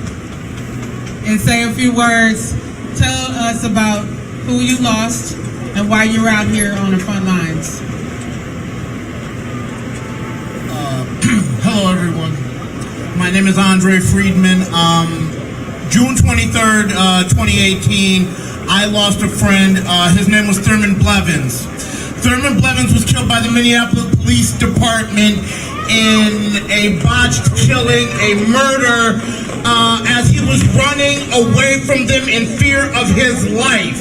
and say a few words. Tell us about who you lost and why you're out here on the front lines. Hello, everyone. My name is Andre Friedman. June 23rd, 2018, I lost a friend. His name was Thurman Blevins. Thurman Blevins was killed by the Minneapolis Police Department in a botched killing, a murder, as he was running away from them in fear of his life.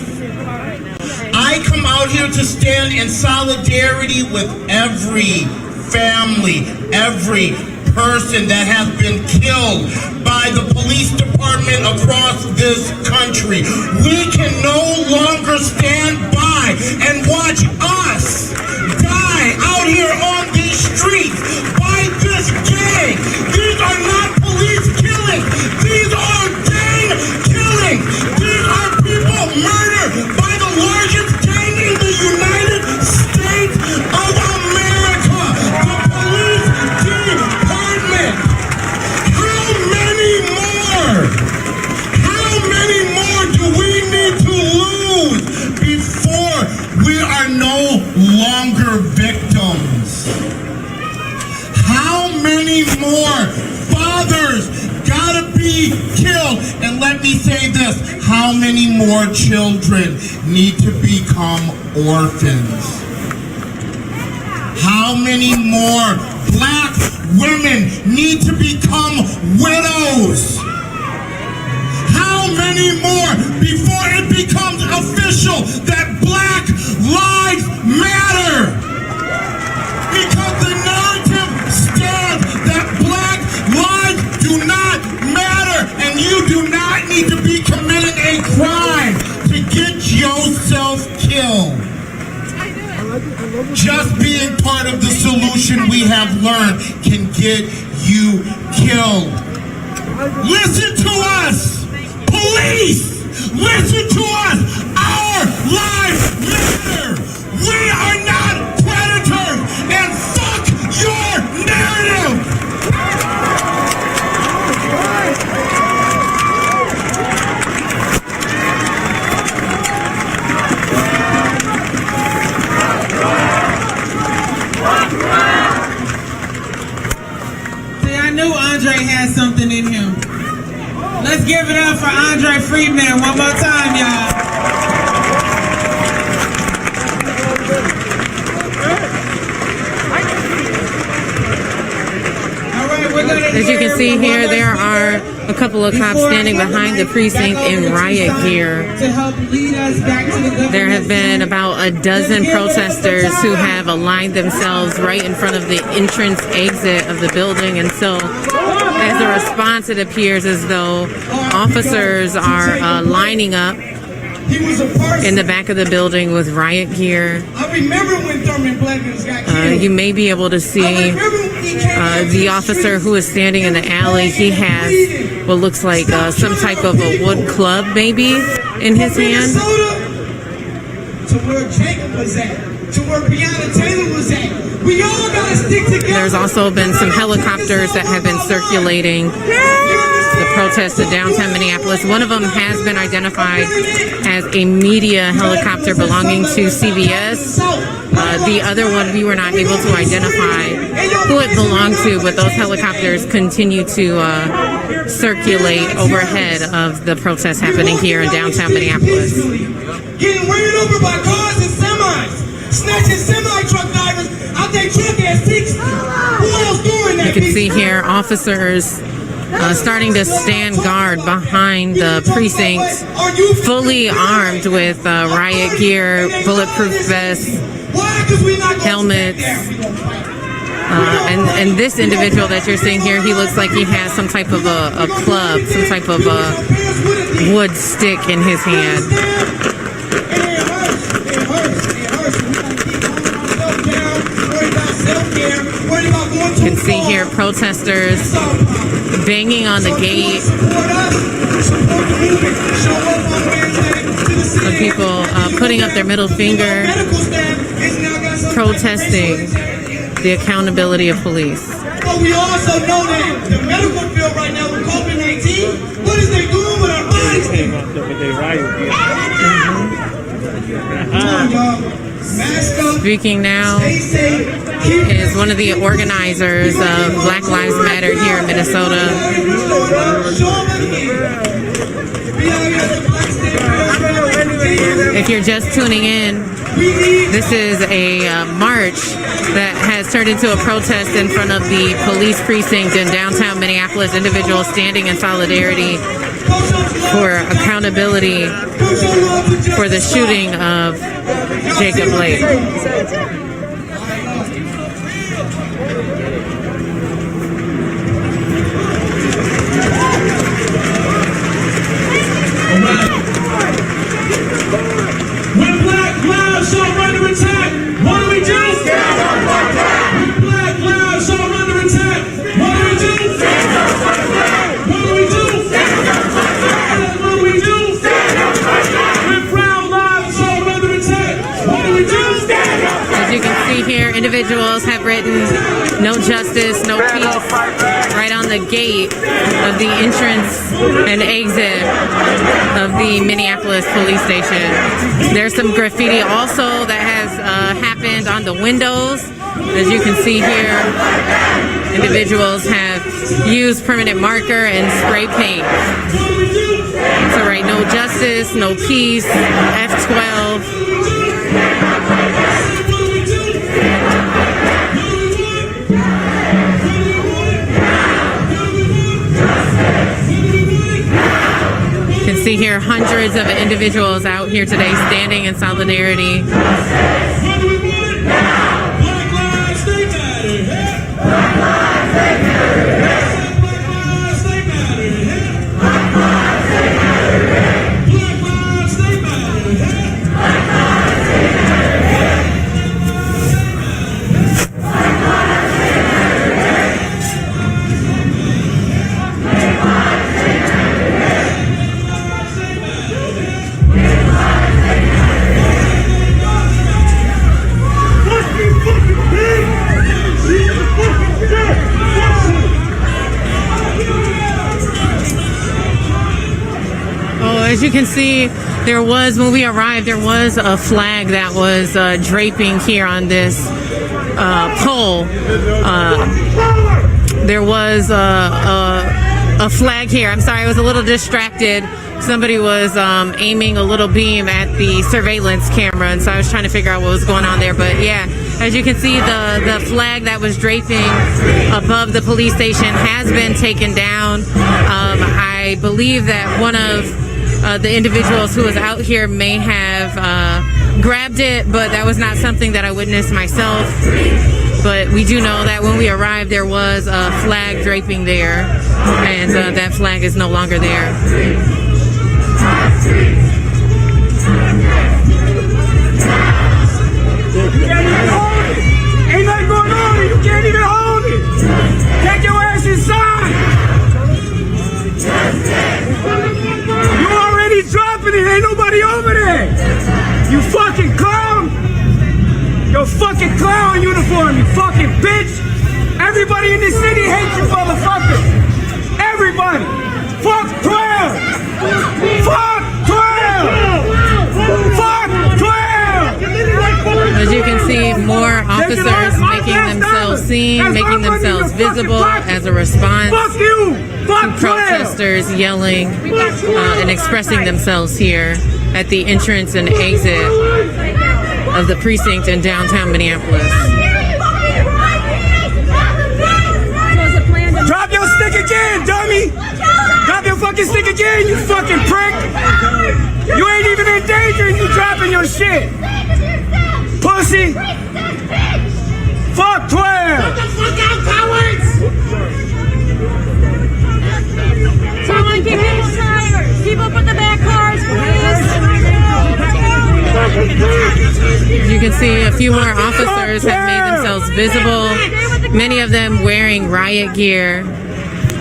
I come out here to stand in solidarity with every family, every person that has been killed by the police department across this country. We can no longer stand by and watch us die out here on these streets by this gang. These are not police killings. These are gang killings. These are people murdered by the largest gang in the United States of America. The police department. How many more do we need to lose before we are no longer victims? How many more fathers gotta be killed? And let me say this, how many more children need to become orphans? How many more black women need to become widows? How many more before it becomes official that Black Lives Matter? Because the narrative stands that Black lives do not matter, and you do not need to be committing a crime to get yourself killed. Just being part of the solution, we have learned, can get you killed. Listen to us! Police, listen to us. Our lives matter. We are not predators, and fuck your narrative. See, I knew Andre had something in him. Let's give it up for Andre Friedman one more time, y'all. As you can see here, there are a couple of cops standing behind the precinct in riot gear. There have been about a dozen protesters who have aligned themselves right in front of the entrance exit of the building, and so as a response, it appears as though officers are lining up in the back of the building with riot gear. I remember when Thurman Blevins got killed. You may be able to see the officer who is standing in the alley. He has what looks like some type of a wood club maybe in his hand. To where Jacob was at, to where Breonna Taylor was at. We all gotta stick together. There's also been some helicopters that have been circulating the protests in downtown Minneapolis. One of them has been identified as a media helicopter belonging to CBS. The other one we were not able to identify who it belonged to, but those helicopters continue to circulate overhead of the protests happening here in downtown Minneapolis. Getting ran over by cars and semis, snatching semi-truck drivers out their truck at 6. Who else doing that? You can see here officers starting to stand guard behind the precinct, fully armed with riot gear, bulletproof vests, helmets. And this individual that you're seeing here, he looks like he has some type of a club, some type of a wood stick in his hand. Worried about You can see here protesters banging on the gate. Some people putting up their middle finger, protesting the accountability of police. But we also know that the medical field right now with COVID-19, what is they doing with our bodies? Speaking now is one of the organizers of Black Lives Matter here in Minnesota. If you're just tuning in, this is a march that has turned into a protest in front of the police precinct in downtown Minneapolis. Individuals standing in solidarity for accountability for the shooting of Jacob Blake. When Black lives are under attack, what do we do? Stand up for that. When Black lives are under attack, what do we do? Stand up for that. What do we do? Stand up for that. What do we do? Stand up for that. When brown lives are under attack, what do we do? Stand up for that. As you can see here, individuals have written "No justice, no peace" right on the gate of the entrance and exit of the Minneapolis police station. There's some graffiti also that has happened on the windows. As you can see here, individuals have used permanent marker and spray paint to write "No justice, no peace," F12. You can see here hundreds of individuals out here today standing in solidarity. As you can see, there was, when we arrived, there was a flag that was draping here on this pole. There was a flag here. I'm sorry, I was a little distracted. Somebody was aiming a little beam at the surveillance camera, and so I was trying to figure out what was going on there. But yeah, as you can see, the flag that was draping above the police station has been taken down. I believe that one of the individuals who was out here may have grabbed it, but that was not something that I witnessed myself. But we do know that when we arrived, there was a flag draping there, and that flag is no longer there. You can't even hold it. Ain't nothing going on here. You can't even hold it. Take your ass inside. You already dropping it. Ain't nobody over there. You fucking clown. Your fucking clown uniform, you fucking bitch. Everybody in this city hates you, motherfucker. Everybody. Fuck 12. Fuck 12. Fuck 12. As you can see, more officers making themselves seen, making themselves visible as a response to protesters yelling and expressing themselves here at the entrance and exit of the precinct in downtown Minneapolis. Drop your stick again, dummy! Drop your fucking stick again, you fucking prick! You ain't even in danger and you dropping your shit! Pussy! Fuck 12! Get the fuck out, cowards! Someone keep inside! Keep up with the back cars, You can see a few more officers have made themselves visible many of them wearing riot gear.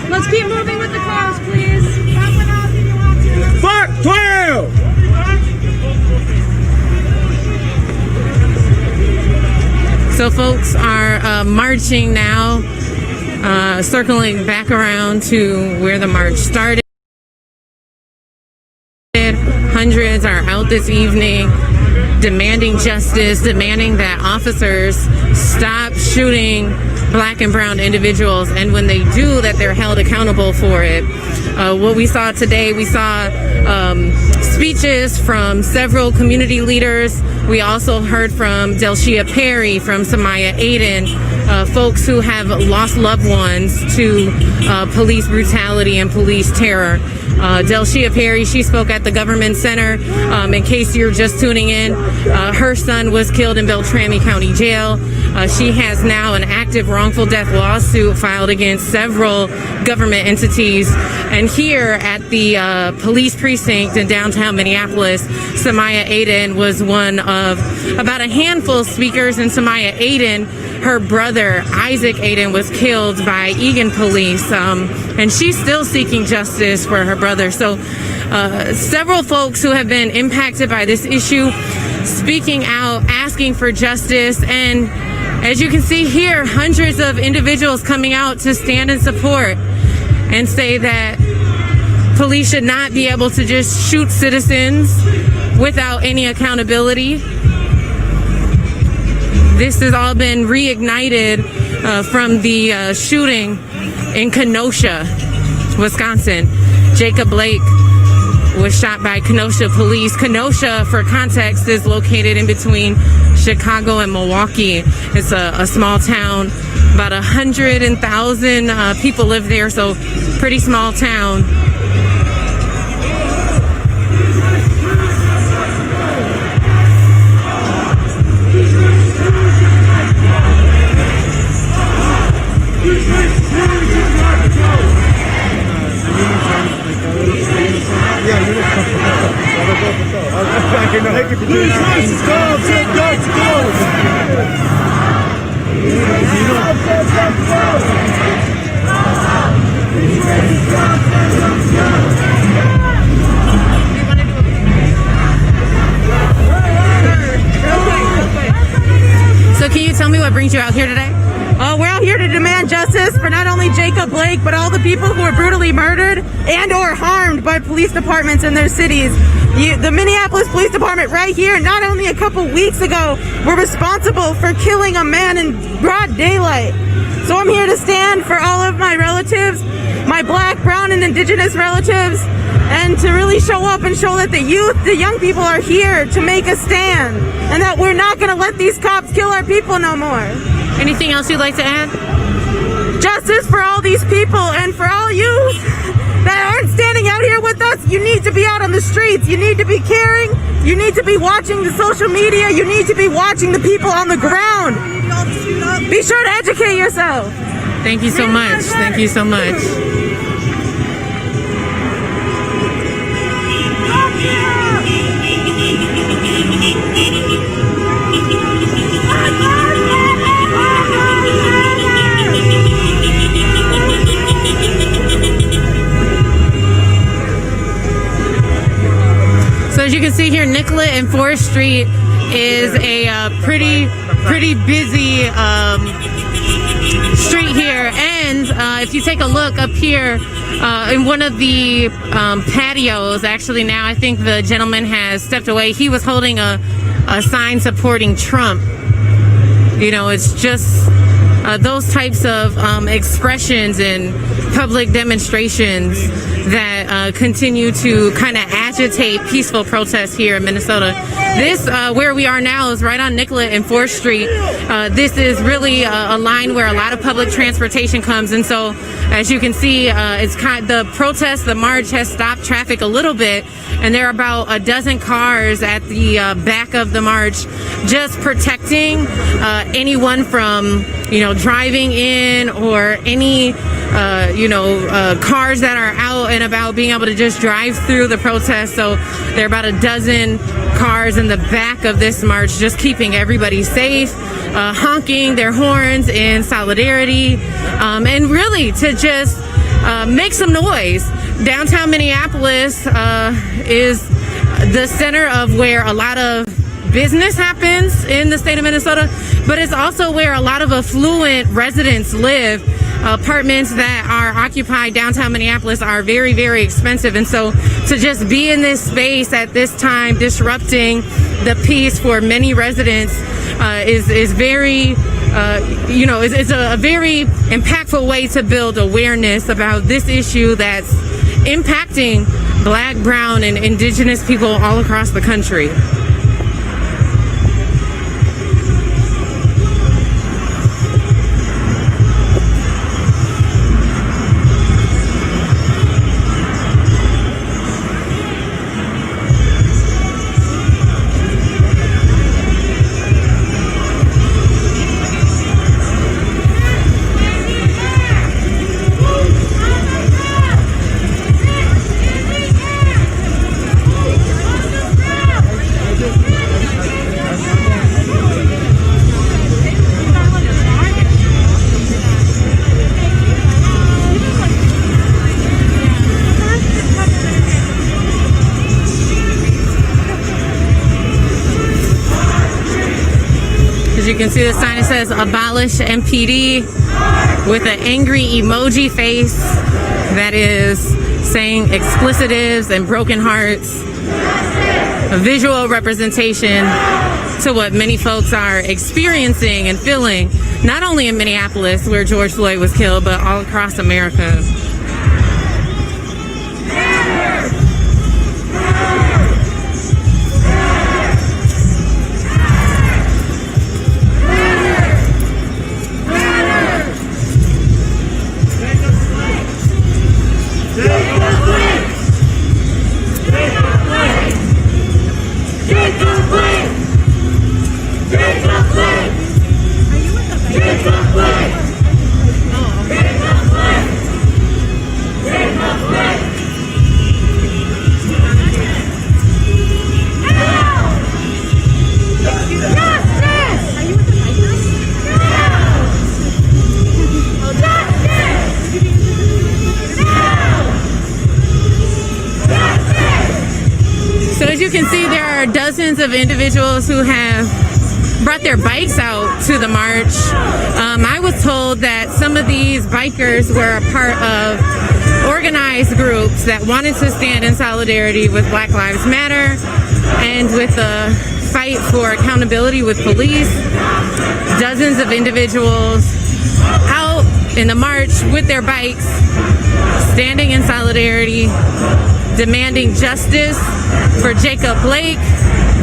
Let's keep moving with the cars, please. Fuck 12! So folks are marching now, circling back around to where the march started. Hundreds are out this evening demanding justice, demanding that officers stop shooting black and brown individuals, and when they do, that they're held accountable for it. What we saw today, we saw speeches from several community leaders. We also heard from Delshia Perry, from Samaya Aiden, folks who have lost loved ones to police brutality and police terror. Delshia Perry, she spoke at the Government Center. In case you're just tuning in, her son was killed in Beltrami County Jail. She has now an active wrongful death lawsuit filed against several government entities. And here at the police precinct in downtown Minneapolis, Samaya Aiden was one of about a handful of speakers. And Samaya Aiden, her brother Isaac Aiden, was killed by Eagan police, and she's still seeking justice for her brother. So several folks who have been impacted by this issue speaking out, asking for justice. And as you can see here, hundreds of individuals coming out to stand in support and say that police should not be able to just shoot citizens without any accountability. This has all been reignited from the shooting in Kenosha, Wisconsin. Jacob Blake was shot by Kenosha police. Kenosha, for context, is located in between Chicago and Milwaukee. It's a small town. About 100,000 people live there, so pretty small town. So can you tell me what brings you out here today? We're out here to demand justice for not only Jacob Blake, but all the people who were brutally murdered and or harmed by police departments in their cities. The Minneapolis Police Department right here, not only a couple weeks ago, were responsible for killing a man in broad daylight. So I'm here to stand for all of my relatives, my black, brown, and indigenous relatives, and to really show up and show that the youth, the young people are here to make a stand, and that we're not going to let these cops kill our people no more. Anything else you'd like to add? Justice for all these people, and for all you that aren't standing out here with us. You need to be out on the streets. You need to be caring. You need to be watching the social media. You need to be watching the people on the ground. Be sure to educate yourself. Thank you so much. Thank you so much. So as you can see here, Nicollet and 4th Street is a pretty busy street here. And if you take a look up here in one of the patios, actually now I think the gentleman has stepped away. He was holding a sign supporting Trump. You know, it's just those types of expressions and public demonstrations that continue to kind of agitate peaceful protests here in Minnesota. This, where we are now, is right on Nicollet and 4th Street. This is really a line where a lot of public transportation comes, and so as you can see, the protest, the march has stopped traffic a little bit, and there are about a dozen cars at the back of the march just protecting anyone from, driving in, or any, cars that are out and about being able to just drive through the protest. So there are about a dozen cars in the back of this march, just keeping everybody safe, honking their horns in solidarity, and really to just make some noise. Downtown Minneapolis is the center of where a lot of business happens in the state of Minnesota, but it's also where a lot of affluent residents live. Apartments that are occupied downtown Minneapolis are very, very expensive. And so to just be in this space at this time, disrupting the peace for many residents is very, it's a very impactful way to build awareness about this issue that's impacting Black, brown, and indigenous people all across the country. You can see the sign that says abolish MPD with an angry emoji face that is saying explicitives and broken hearts. A visual representation to what many folks are experiencing and feeling, not only in Minneapolis where George Floyd was killed, but all across America. You can see there are dozens of individuals who have brought their bikes out to the march. I was told that some of these bikers were a part of organized groups that wanted to stand in solidarity with Black Lives Matter and with the fight for accountability with police. Dozens of individuals out in the march with their bikes, standing in solidarity, demanding justice for Jacob Blake,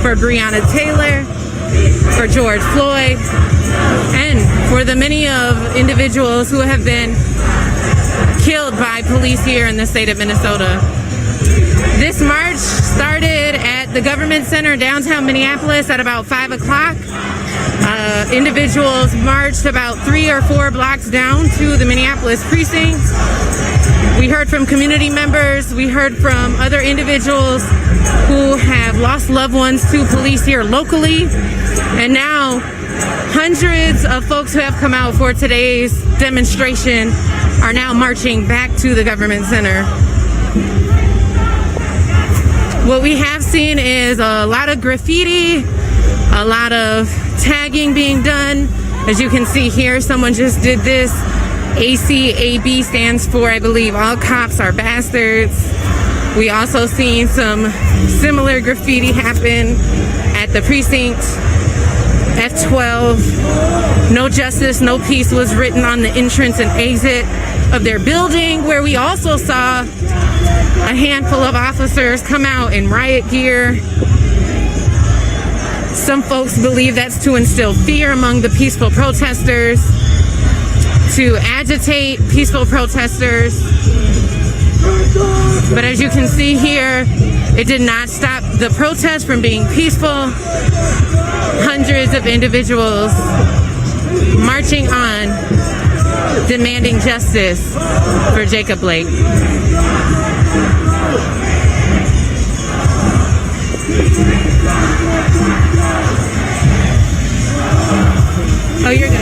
for Breonna Taylor, for George Floyd, and for the many of individuals who have been killed by police here in the state of Minnesota. This march started at the Government Center downtown Minneapolis at about 5 o'clock. Individuals marched about 3 or 4 blocks down to the Minneapolis precinct. We heard from community members. We heard from other individuals who have lost loved ones to police here locally. And now hundreds of folks who have come out for today's demonstration are now marching back to the Government Center. What we have seen is a lot of graffiti, a lot of tagging being done. As you can see here, someone just did this. ACAB stands for, I believe, all cops are bastards. We also seen some similar graffiti happen at the precinct. F12, no justice, no peace was written on the entrance and exit of their building, where we also saw a handful of officers come out in riot gear. Some folks believe that's to instill fear among the peaceful protesters, to agitate peaceful protesters. But as you can see here, it did not stop the protest from being peaceful. Hundreds of individuals marching on, demanding justice for Jacob Blake. Oh, you're good.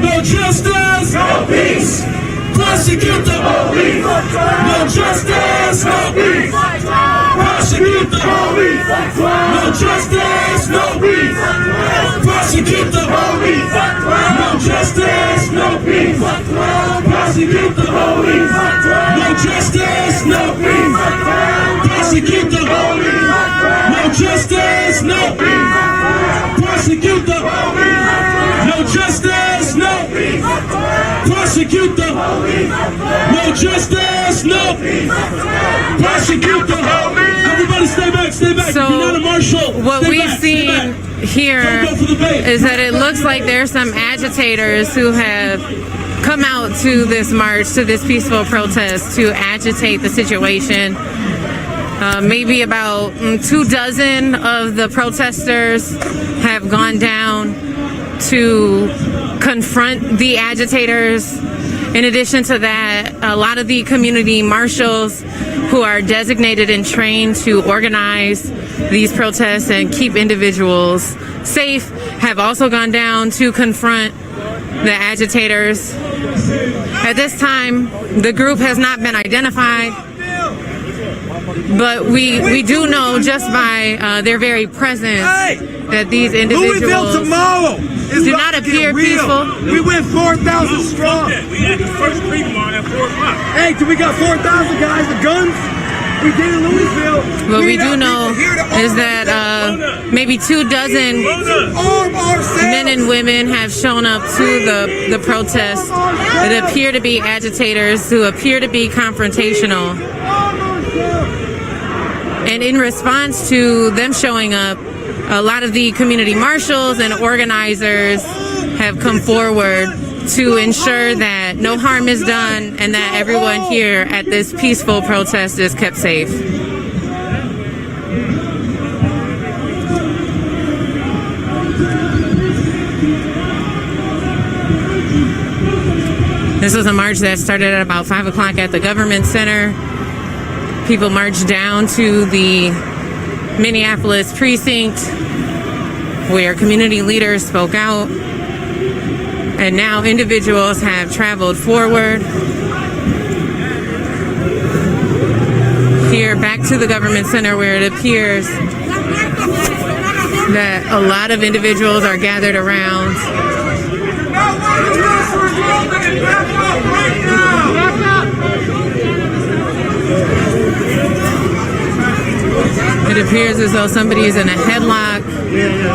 No justice, no peace. Prosecute the police. No justice, no peace. Prosecute the police. No justice, no peace. Prosecute the police. No justice, no peace. Prosecute the police. No justice, no peace. Prosecute the police. No justice, no peace. Prosecute the police. No justice, no peace. Prosecute the police. No justice, no peace. Prosecute the police. Everybody stay back, stay back. So, you're not a marshal. What we've seen here is that it looks like there's some agitators who have come out to this march, to this peaceful protest to agitate the situation. Maybe about 24 of the protesters have gone down to confront the agitators. In addition to that, a lot of the community marshals who are designated and trained to organize these protests and keep individuals safe have also gone down to confront the agitators. At this time, the group has not been identified, but we do know just by their very presence that these individuals do not appear peaceful. We went 4,000 strong. We had the first people on at 4 o'clock. Hey, do we got 4,000 guys with guns? What we do know is that maybe 24 men and women have shown up to the protest that appear to be agitators, who appear to be confrontational. And in response to them showing up, a lot of the community marshals and organizers have come forward to ensure that no harm is done and that everyone here at this peaceful protest is kept safe. This was a march that started at about 5 o'clock at the government center. People marched down to the Minneapolis precinct where community leaders spoke out. And now individuals have traveled forward here back to the government center, where it appears that a lot of individuals are gathered around. It appears as though somebody is in a headlock.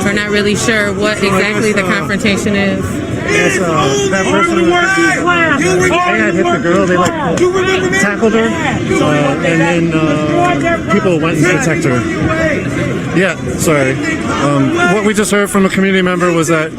We're not really sure what exactly the confrontation is. Yes, that person, they had hit the girl, they tackled her, and then people went and protected her. Yeah, sorry. What we just heard from a community member was that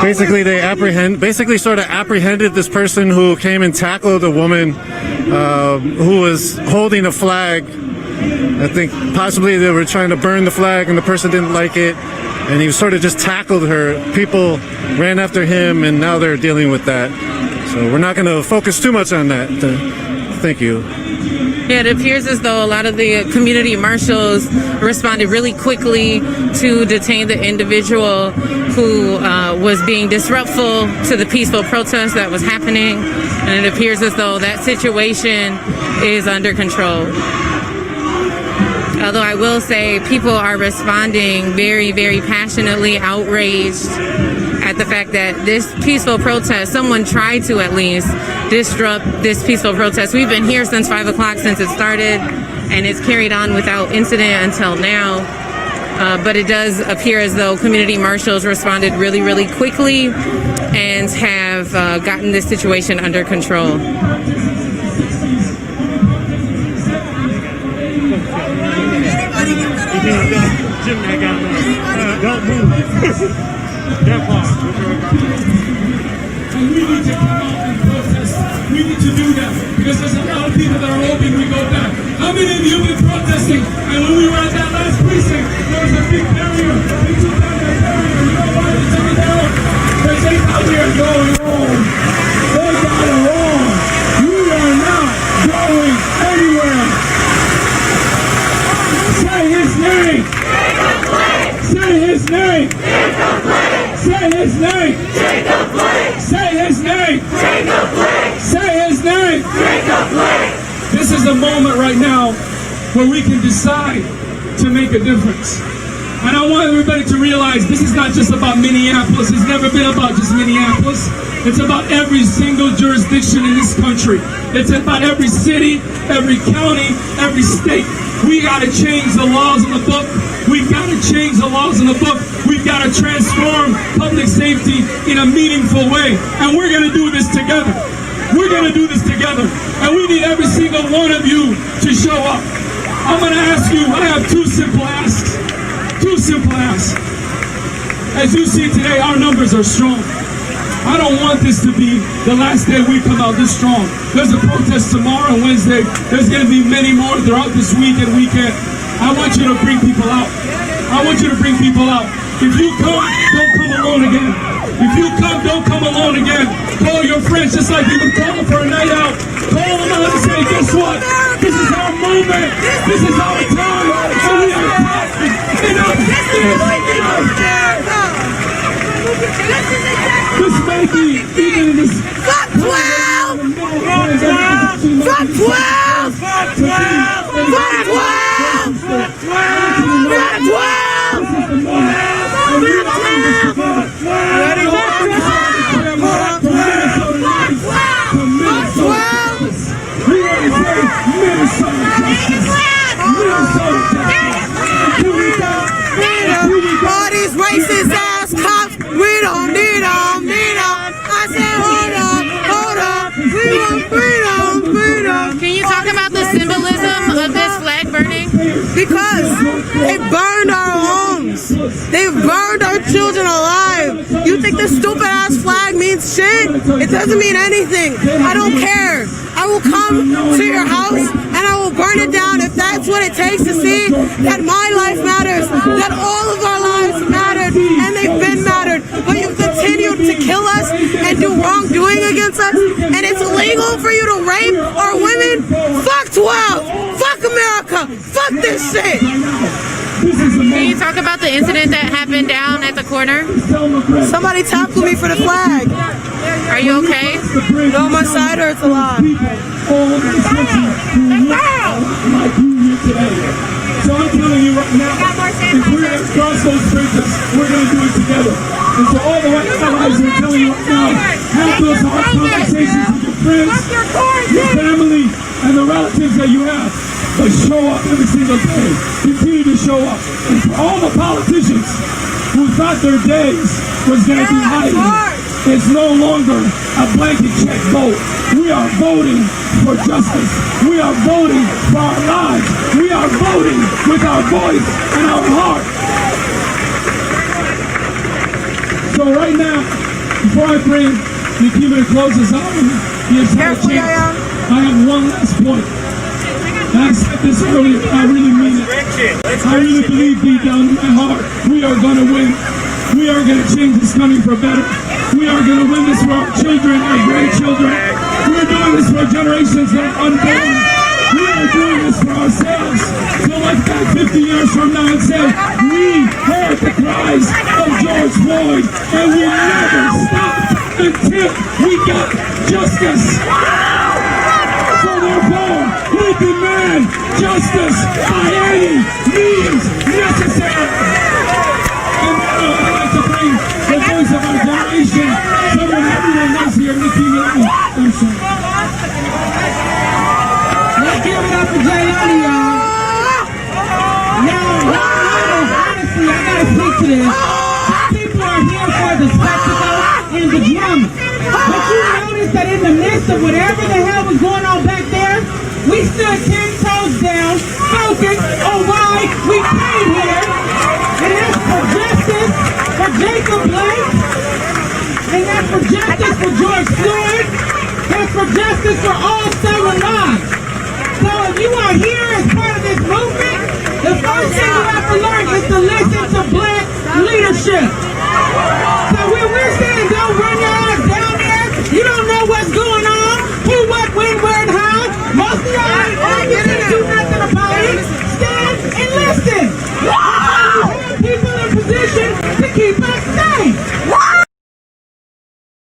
basically they sort of apprehended this person who came and tackled a woman who was holding a flag. I think possibly they were trying to burn the flag and the person didn't like it, and he sort of just tackled her. People ran after him, and now they're dealing with that. So we're not going to focus too much on that. Thank you. Yeah, it appears as though a lot of the community marshals responded really quickly to detain the individual who was being disruptful to the peaceful protest that was happening. And it appears as though that situation is under control. Although I will say people are responding very, very passionately, outraged at the fact that this peaceful protest, someone tried to at least disrupt this peaceful protest. We've been here since 5 o'clock since it started, and it's carried on without incident until now. But it does appear as though community marshals responded really, really quickly and have gotten this situation under control. Don't move. That part. And we need to come out and protest. We need to do that because there's a lot of people that are hoping we go back. How many of you have been protesting? And when we were at that last precinct, there was a big barrier. They took down that barrier. You know why they took it down? Because they thought we were going home. They got it wrong. We are not going anywhere. Say his name. Say his name. Say his name. Say his name. Say his name. This is a moment right now where we can decide to make a difference. And I want everybody to realize this is not just about Minneapolis. It's never been about just Minneapolis. It's about every single jurisdiction in this country. It's about every city, every county, every state. We got to change the laws in the book. We've got to change the laws in the book. We've got to transform public safety in a meaningful way. And we're going to do this together. We're going to do this together. And we need every single one of you to show up. I'm going to ask you, I have two simple asks. Two simple asks. As you see today, our numbers are strong. I don't want this to be the last day we come out this strong. There's a protest tomorrow and Wednesday. There's going to be many more throughout this week and weekend. I want you to bring people out. I want you to bring people out. If you come, don't come alone again. If you come, don't come alone again. Call your friends just like you've been calling for a night out. Call them out and say, guess what? This is our moment. This is our time. And we are passing. Enough is enough. This may be even in this. Fuck 12! Fuck 12! Fuck 12! Fuck 12! Fuck 12! Fuck 12! because they burned our homes. They burned our children alive. You think this stupid ass flag means shit? It doesn't mean anything. I don't care. I will come to your house and I will burn it down if that's what it takes to see that my life matters, that all of our lives mattered, and they've been mattered. But you've continued to kill us and do wrongdoing against us, and it's illegal for you to rape our women? Fuck 12! Fuck America! Fuck this shit! Can you talk about the incident that happened down at the corner? Somebody tackled me for the flag. Are you okay? No, my side hurts a lot. So I'm telling you right now, if we're going to cross those bridges, we're going to do it together. And so all the white allies are telling you right now, have those hard conversations with your friends, your family, and the relatives that you have. But show up every single day. Continue to show up. And for all the politicians who thought their days was going to be hiding, it's no longer a blanket check vote. We are voting for justice. We are voting for our lives. We are voting with our voice and our heart. So right now, before I bring the Cuban to close us out, the entire chance, I have one last point. And I said this earlier, I really mean it. I really believe deep down in my heart, we are going to win. We are going to change this country for better. We are going to win this for our children, our grandchildren. We're doing this for generations that are unborn. We are doing this for ourselves. So let's back 50 years from now and say, we heard the cries of George Floyd, and we never stopped until we got justice. So therefore, we demand justice by any means necessary. And I'd like to bring the voice of our generation, someone everyone knows here, Nikki Young. I'm sorry. Let's give it up for Jayani, y'all. Now, honestly, I gotta speak to this. People are here for the spectacle and the drama. But you notice that in the midst of whatever the hell was going on back there, we stood 10 toes down, focused on why we came here. And that's for justice for Jacob Blake. And that's for justice for George Floyd. That's for justice for all stolen lives. So if you are here as part of this movement, the first thing you have to learn is to listen to black leadership. So when we're saying don't run your ass down there, you don't know what's going on, who, what, when, where, and how. Most of y'all can't do nothing about it. Stand and listen. You have people in position to keep us safe.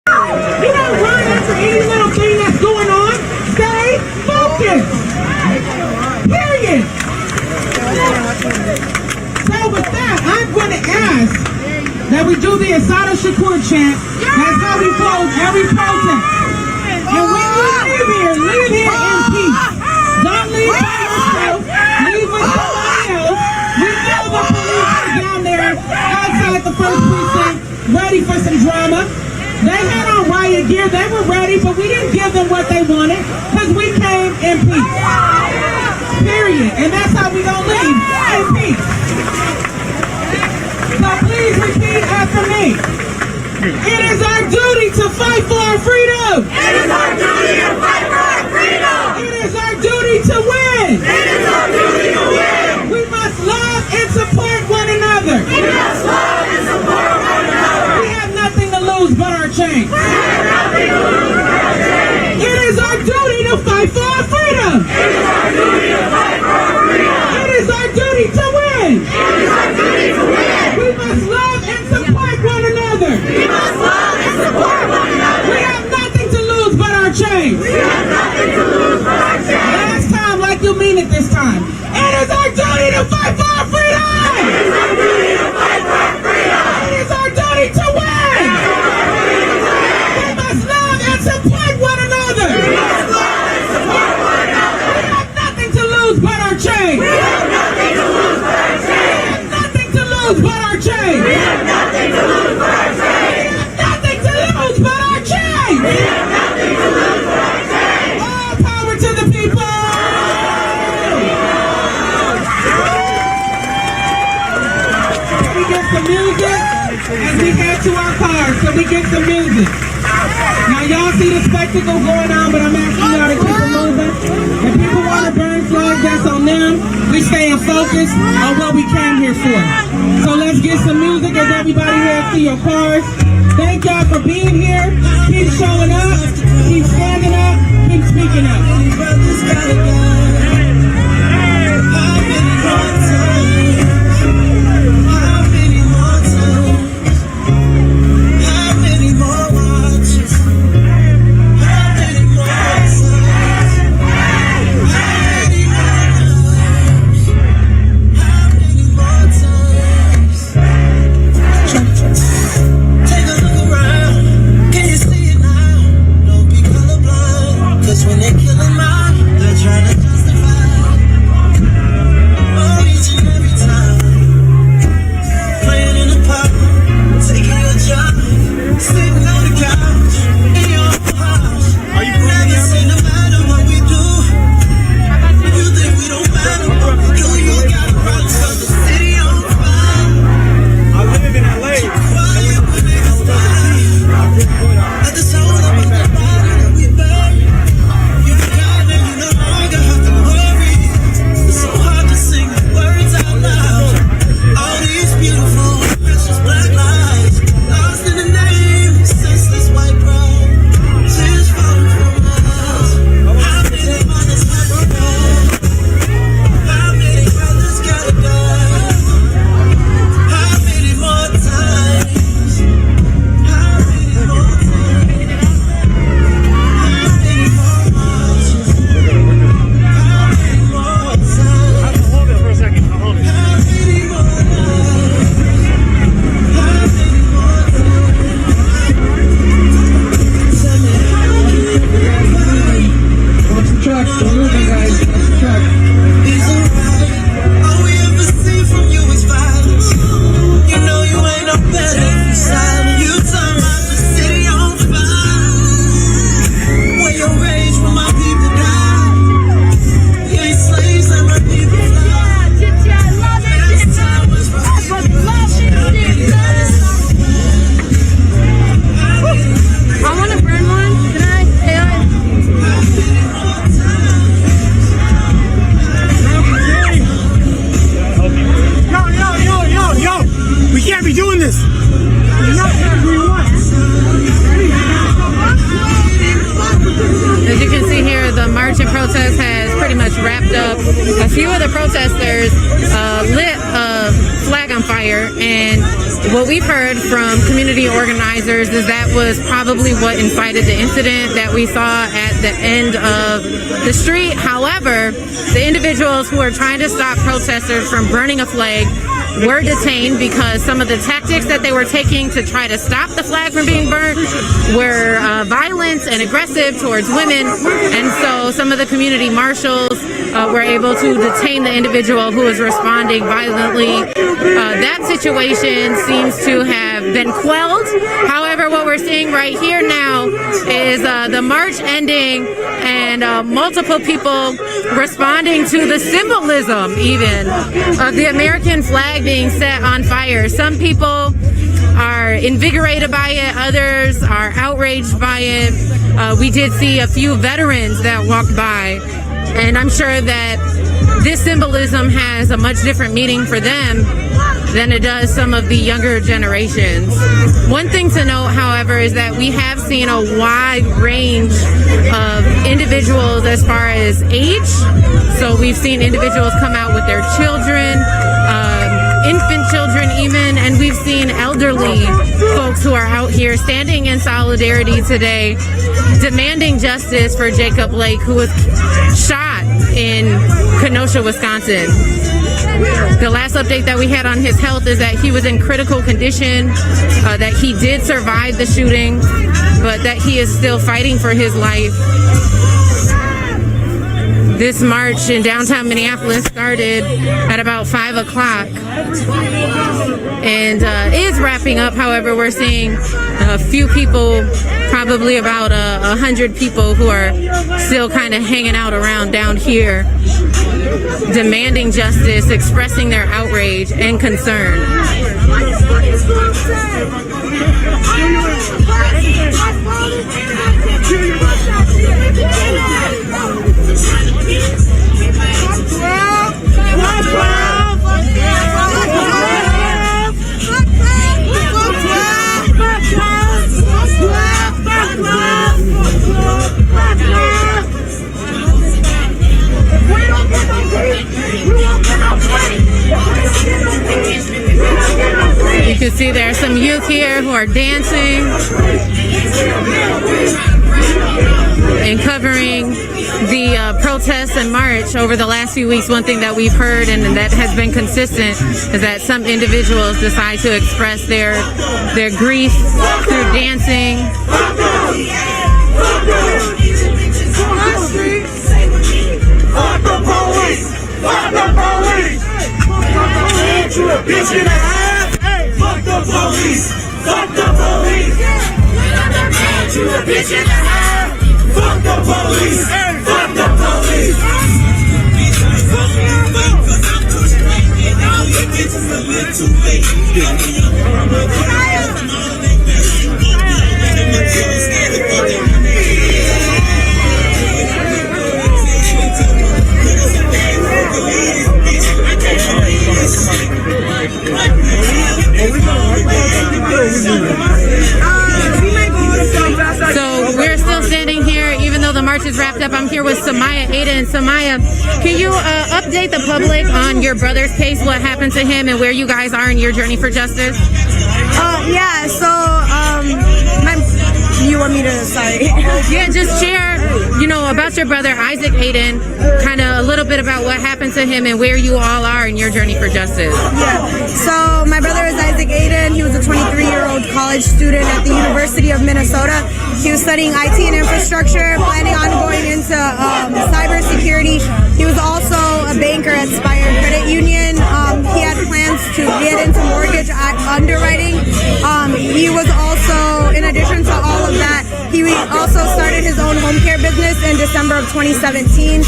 You don't run after any little thing that's going on. Stay focused. Period. So with that, I'm going to ask that we do the Asada Shakur chant. That's how we close every protest. And when you leave here in peace. Don't leave by yourself. Leave with somebody else. We know the police are down there outside the first precinct, ready for some drama. They had on riot gear. They were ready, but we didn't give them what they wanted because we came in peace. Period. And that's how we gonna leave, in peace. So please repeat after me. It is our duty to fight for our freedom. It is our duty to fight for our freedom. It is our duty to win. It is our duty to win. We must love and support one another. We must love and support one another. We have nothing to lose but our change. We have nothing to lose but our change. It is our duty to fight for our freedom. It is our duty to fight for our freedom. It is our duty to win. It is our duty to win. We must love and support one another. We must love and support one another. We have nothing to lose but our y'all see the spectacle going on, but I'm asking y'all to keep it moving. If people want to burn flags, that's on them. We staying focused on what we came here for. So let's get some music as everybody heads to your cars. Thank y'all for being here. Keep showing up, keep standing up, keep speaking up. A few of the protesters lit a flag on fire, and what we've heard from community organizers is that was probably what incited the incident that we saw at the end of the street. However, the individuals who are trying to stop protesters from burning a flag were detained because some of the tactics that they were taking to try to stop the flag from being burnt were violent and aggressive towards women, and so some of the community marshals were able to detain the individual who was responding violently. That situation seems to have been quelled. However, what we're seeing right here now is the march ending and multiple people responding to the symbolism even of the American flag being set on fire. Some people are invigorated by it, others are outraged by it. We did see a few veterans that walked by, and I'm sure that this symbolism has a much different meaning for them than it does some of the younger generations. One thing to note, however, is that we have seen a wide range of individuals as far as age. So we've seen individuals come out with their children, infant children even, and we've seen elderly folks who are out here standing in solidarity today, demanding justice for Jacob Blake, who was shot in Kenosha, Wisconsin. The last update that we had on his health is that he was in critical condition, that he did survive the shooting, but that he is still fighting for his life. This march in downtown Minneapolis started at about 5 o'clock and is wrapping up. However, we're seeing a few people, probably about 100 people, who are still kind of hanging out around down here, demanding justice, expressing their outrage and concern. can see there are some youth here who are dancing and covering the protests and march over the last few weeks. One thing that we've heard and that has been consistent is that some individuals decide to express their grief through dancing. Fuck the police! Fuck the police! You a bitch and a half! Fuck the police! Fuck the police! You a bitch and a half! Fuck the police! Fuck the police! So we're still standing here, even though the march is wrapped up. I'm here with Samaya Aiden. Samaya, can you update the public on your brother's case, what happened to him, and where you guys are in your journey for justice? You want me to, sorry. Yeah, just share, about your brother, Isaac Aiden, kind of a little bit about what happened to him and where you all are in your journey for justice. Yeah, so my brother is Isaac Aiden. He was a 23-year-old college student at the University of Minnesota. He was studying IT and infrastructure, planning on going into cybersecurity. He was also a banker at Spire Credit Union. He had plans to get into mortgage underwriting. He was also, in addition to all of that, he also started his own home care business in December of 2017.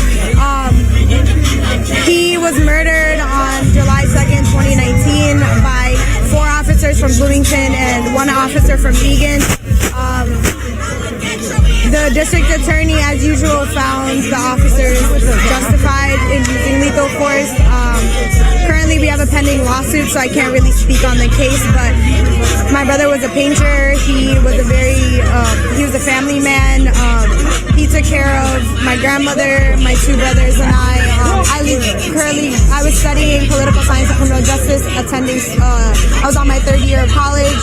He was murdered on July 2nd, 2019 by 4 officers from Bloomington and 1 officer from Egan. The district attorney, as usual, found the officers justified in using lethal force. Currently, we have a pending lawsuit, so I can't really speak on the case, but my brother was a painter. He was a family man. He took care of my grandmother, my 2 brothers, and I was studying political science and criminal justice, I was on my 3rd year of college,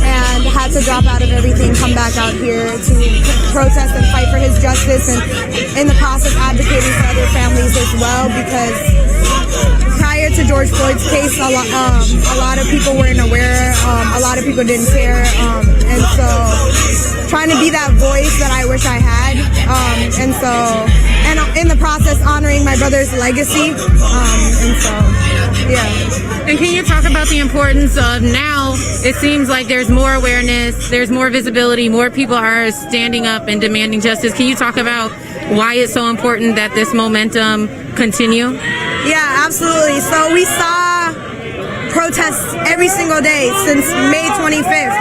and had to drop out of everything, come back out here to protest and fight for his justice, and in the process advocating for other families as well, because prior to George Floyd's case, a lot of people weren't aware, a lot of people didn't care, and so trying to be that voice that I wish I had, and in the process honoring my brother's legacy, And can you talk about the importance of now, it seems like there's more awareness, there's more visibility, more people are standing up and demanding justice. Can you talk about why it's so important that this momentum continue? Yeah, absolutely. So we saw protests every single day since May 25th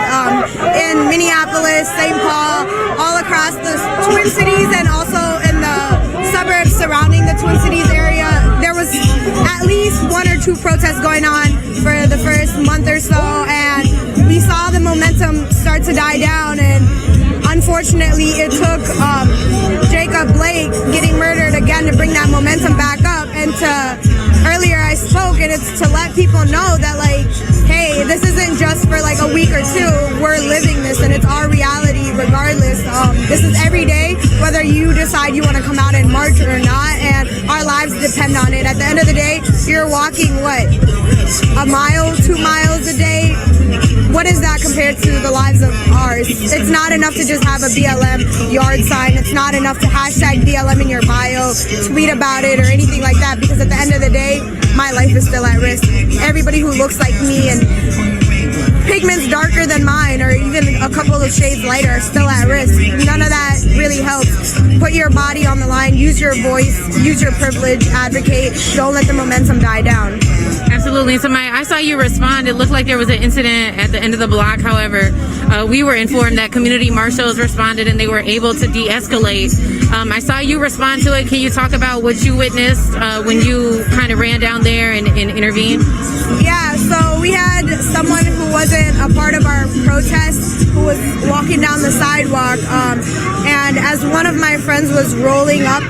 in Minneapolis, St. Paul, all across the Twin Cities, and also in the suburbs surrounding the Twin Cities area. There was at least 1 or 2 protests going on for the first month or so, and we saw the momentum start to die down, and unfortunately it took Jacob Blake getting murdered again to bring that momentum back up. And earlier I spoke, and it's to let people know that, like, hey, this isn't just for like a week or 2. We're living this, and it's our reality regardless. This is every day, whether you decide you want to come out and march or not, and our lives depend on it. At the end of the day, you're walking, a mile, 2 miles a day? What is that compared to the lives of ours? It's not enough to just have a BLM yard sign. It's not enough to hashtag BLM in your bio, tweet about it, or anything like that, because at the end of the day, my life is still at risk. Everybody who looks like me and pigments darker than mine, or even a couple of shades lighter, are still at risk. None of that really helps. Put your body on the line, use your voice, use your privilege, advocate. Don't let the momentum die down. Absolutely. So I saw you respond. It looked like there was an incident at the end of the block. However, we were informed that community marshals responded and they were able to de-escalate. I saw you respond to it. Can you talk about what you witnessed when you kind of ran down there and intervened? Yeah, So we had someone who wasn't a part of our protest who was walking down the sidewalk, and as one of my friends was rolling up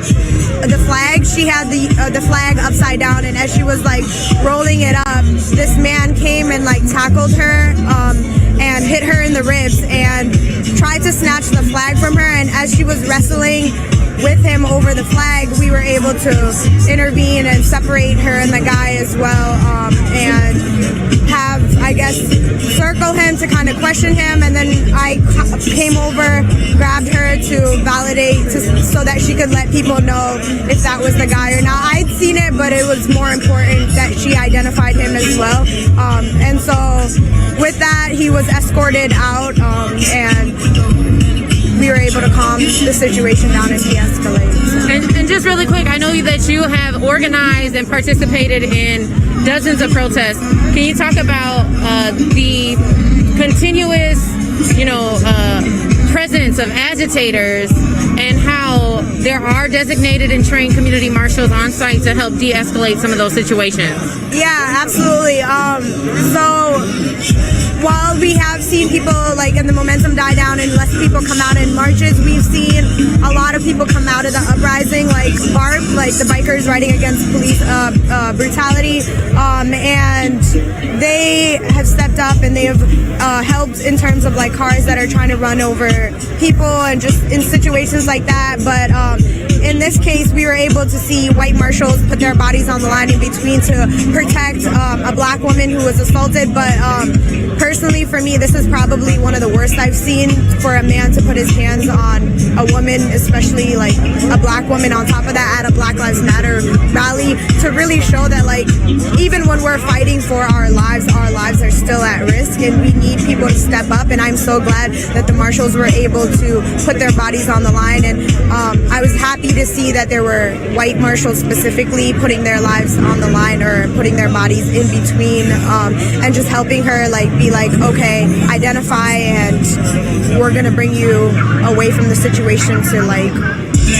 the flag, she had the flag upside down, and as she was like rolling it up, this man came and like tackled her and hit her in the ribs and tried to snatch the flag from her, and as she was wrestling with him over the flag, we were able to intervene and separate her and the guy as well, and have, I guess, circle him to kind of question him, and then I came over, grabbed her to validate so that she could let people know if that was the guy or not. I'd seen it, but it was more important that she identified him as well, and so with that, he was escorted out, and we were able to calm the situation down and de-escalate. And just really quick, I know that you have organized and participated in dozens of protests. Can you talk about the continuous, presence of agitators and how there are designated and trained community marshals on site to help de-escalate some of those situations? Yeah, absolutely. So while we have seen people and the momentum die down and less people come out in marches, we've seen a lot of people come out of the uprising, like BARP, like the bikers riding against police brutality, and they have stepped up and they have helped in terms of cars that are trying to run over people and just in situations like that. But in this case, we were able to see white marshals put their bodies on the line in between to protect a black woman who was assaulted. But personally, for me, this is probably one of the worst I've seen for a man to put his hands on a woman, especially a black woman on top of that at a Black Lives Matter rally, to really show that even when we're fighting for our lives are still at risk, and we need people to step up. And I'm so glad that the marshals were able to put their bodies on the line, and I was happy to see that there were white marshals specifically putting their lives on the line or putting their bodies in between, and just helping her be okay, identify, and we're gonna bring you away from the situation to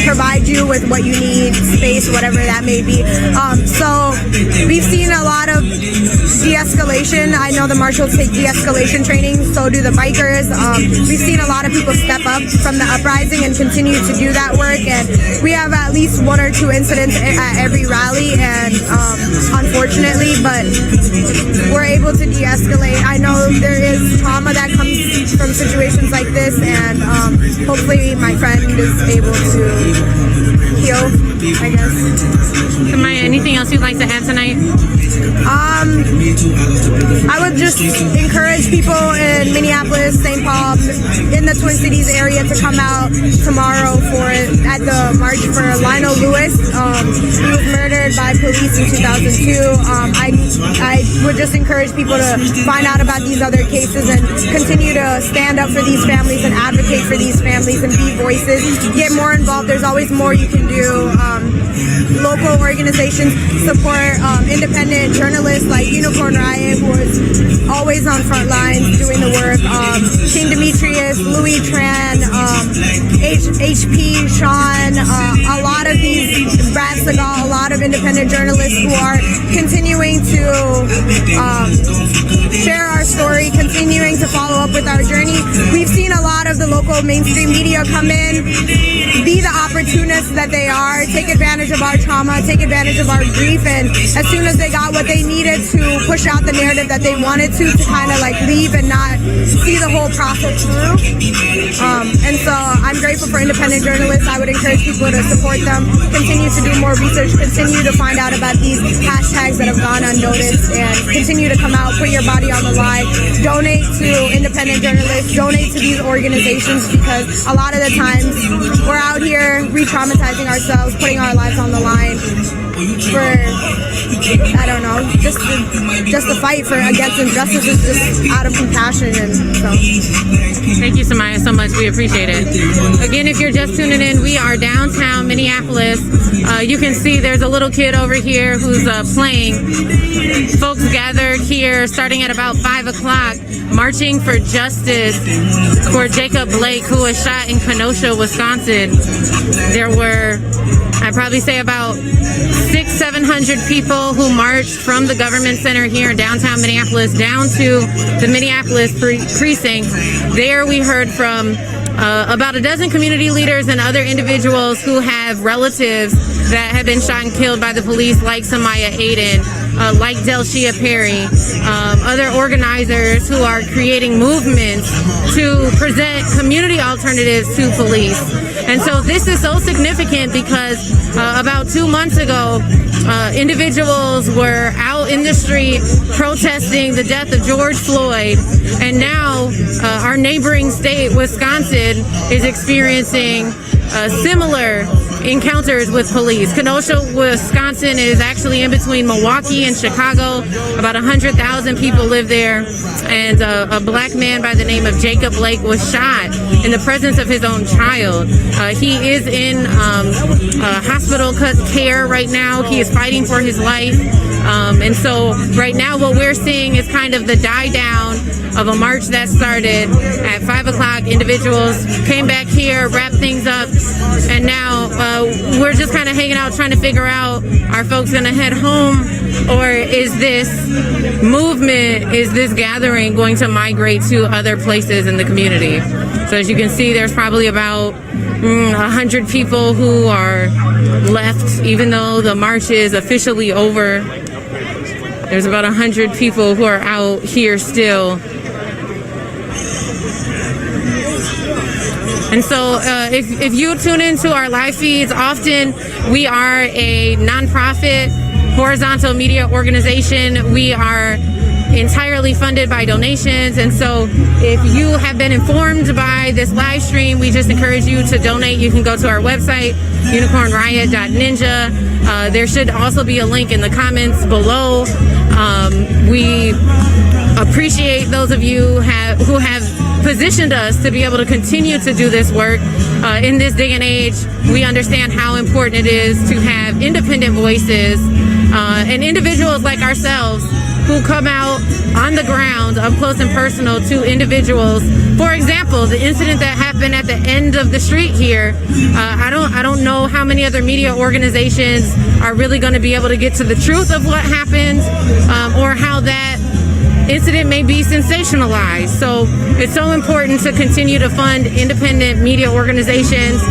provide you with what you need, space, whatever that may be. So we've seen a lot of de-escalation. I know the marshals take de-escalation training, so do the bikers. We've seen a lot of people step up from the uprising and continue to do that work, and we have at least 1 or 2 incidents at every rally, and unfortunately, but we're able to de-escalate. I know there is trauma that comes from situations like this, and hopefully my friend is able to heal, I guess. Maya, anything else you'd like to add tonight? I would just encourage people in Minneapolis, St. Paul, in the Twin Cities area to come out tomorrow at the march for Lionel Lewis. He was murdered by police in 2002. I would just encourage people to find out about these other cases and continue to stand up for these families and advocate for these families and be voices. Get more involved. There's always more you can do. Local organizations support independent journalists like Unicorn Riot, who is always on front lines doing the work. King Demetrius, Louis Tran, HP, Sean, a lot of these, Brad Segal, a lot of independent journalists who are continuing to share our story, continuing to follow up with our journey. We've seen a lot of the local mainstream media come in, be the opportunists that they are, take advantage of our trauma, take advantage of our grief, and as soon as they got what they needed to push out the narrative that they wanted to kind of leave and not see the whole process through. And so I'm grateful for independent journalists. I would encourage people to support them, continue to do more research, continue to find out about these hashtags that have gone unnoticed, and continue to come out, put your body on the line, donate to independent journalists, donate to these organizations, because a lot of the times we're out here re-traumatizing ourselves, putting our lives on the line for, I don't know, just the fight against injustice is just out of compassion. And so thank you, Samaya, so much. We appreciate it. Again, if you're just tuning in, we are downtown Minneapolis. You can see there's a little kid over here who's playing. Folks gathered here starting at about 5 o'clock, marching for justice for Jacob Blake, who was shot in Kenosha, Wisconsin. There were I'd probably say about 600-700 people who marched from the government center here in downtown Minneapolis down to the Minneapolis precinct. There we heard from about a dozen community leaders and other individuals who have relatives that have been shot and killed by the police, like Samaya Aiden, like Delshia Perry, other organizers who are creating movements to present community alternatives to police. And so this is so significant because about 2 months ago, individuals were out in the street protesting the death of George Floyd, and now our neighboring state, Wisconsin, is experiencing similar encounters with police. Kenosha, Wisconsin is actually in between Milwaukee and Chicago. About 100,000 people live there, and a black man by the name of Jacob Blake was shot in the presence of his own child. He is in hospital care right now. He is fighting for his life. And so right now what we're seeing is kind of the die down of a march that started at 5 o'clock. Individuals came back here, wrapped things up, and now we're just kind of hanging out trying to figure out, are folks going to head home, or is this movement, is this gathering going to migrate to other places in the community? So as you can see, there's probably about 100 people who are left, even though the march is officially over. There's about 100 people who are out here still. And so if you tune into our live feeds often, we are a nonprofit horizontal media organization. We are entirely funded by donations, and so if you have been informed by this live stream, we just encourage you to donate. You can go to our website, unicornriot.ninja. There should also be a link in the comments below. We appreciate those of you who have positioned us to be able to continue to do this work. In this day and age, we understand how important it is to have independent voices and individuals like ourselves who come out on the ground up close and personal to individuals. For example, the incident that happened at the end of the street here, I don't know how many other media organizations are really going to be able to get to the truth of what happened, or how that incident may be sensationalized. So it's so important to continue to fund independent media organizations.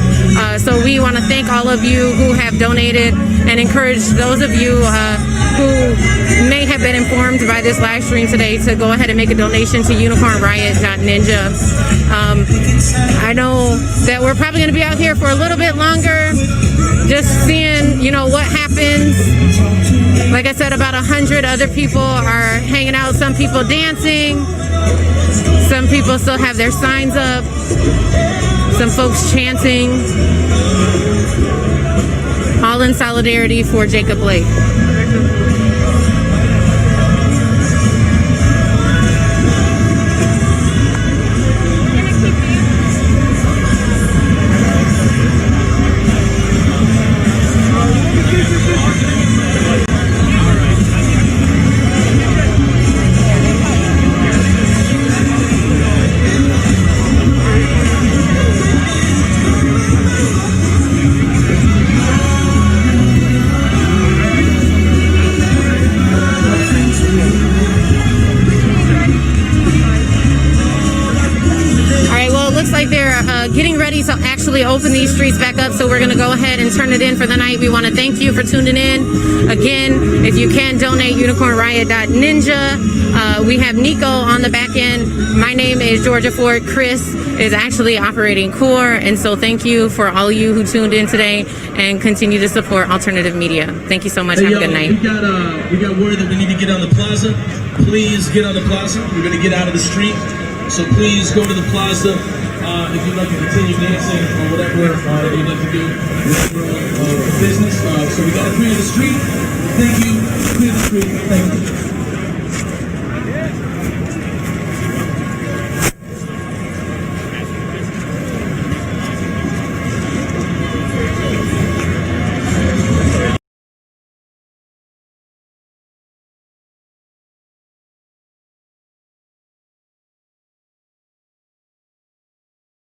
So we want to thank all of you who have donated and encourage those of you who may have been informed by this live stream today to go ahead and make a donation to unicornriot.ninja. I know that we're probably going to be out here for a little bit longer, just seeing, what happens. Like I said, about 100 other people are hanging out, some people dancing, some people still have their signs up, some folks chanting, all in solidarity for Jacob Blake. Getting ready to actually open these streets back up, so we're going to go ahead and turn it in for the night. We want to thank you for tuning in. Again, if you can donate, unicornriot.ninja. We have Nico on the back end. My name is Georgia Ford. Chris is actually operating core, and so thank you for all you who tuned in today and continue to support alternative media. Thank you so much. Have a good night. We got word that we need to get on the plaza. Please get on the plaza. We're going to get out of the street, so please go to the plaza. If you'd like to continue dancing or whatever you'd like to do, whatever business. So we got to clear the street. Thank you. Clear the street. Thank you.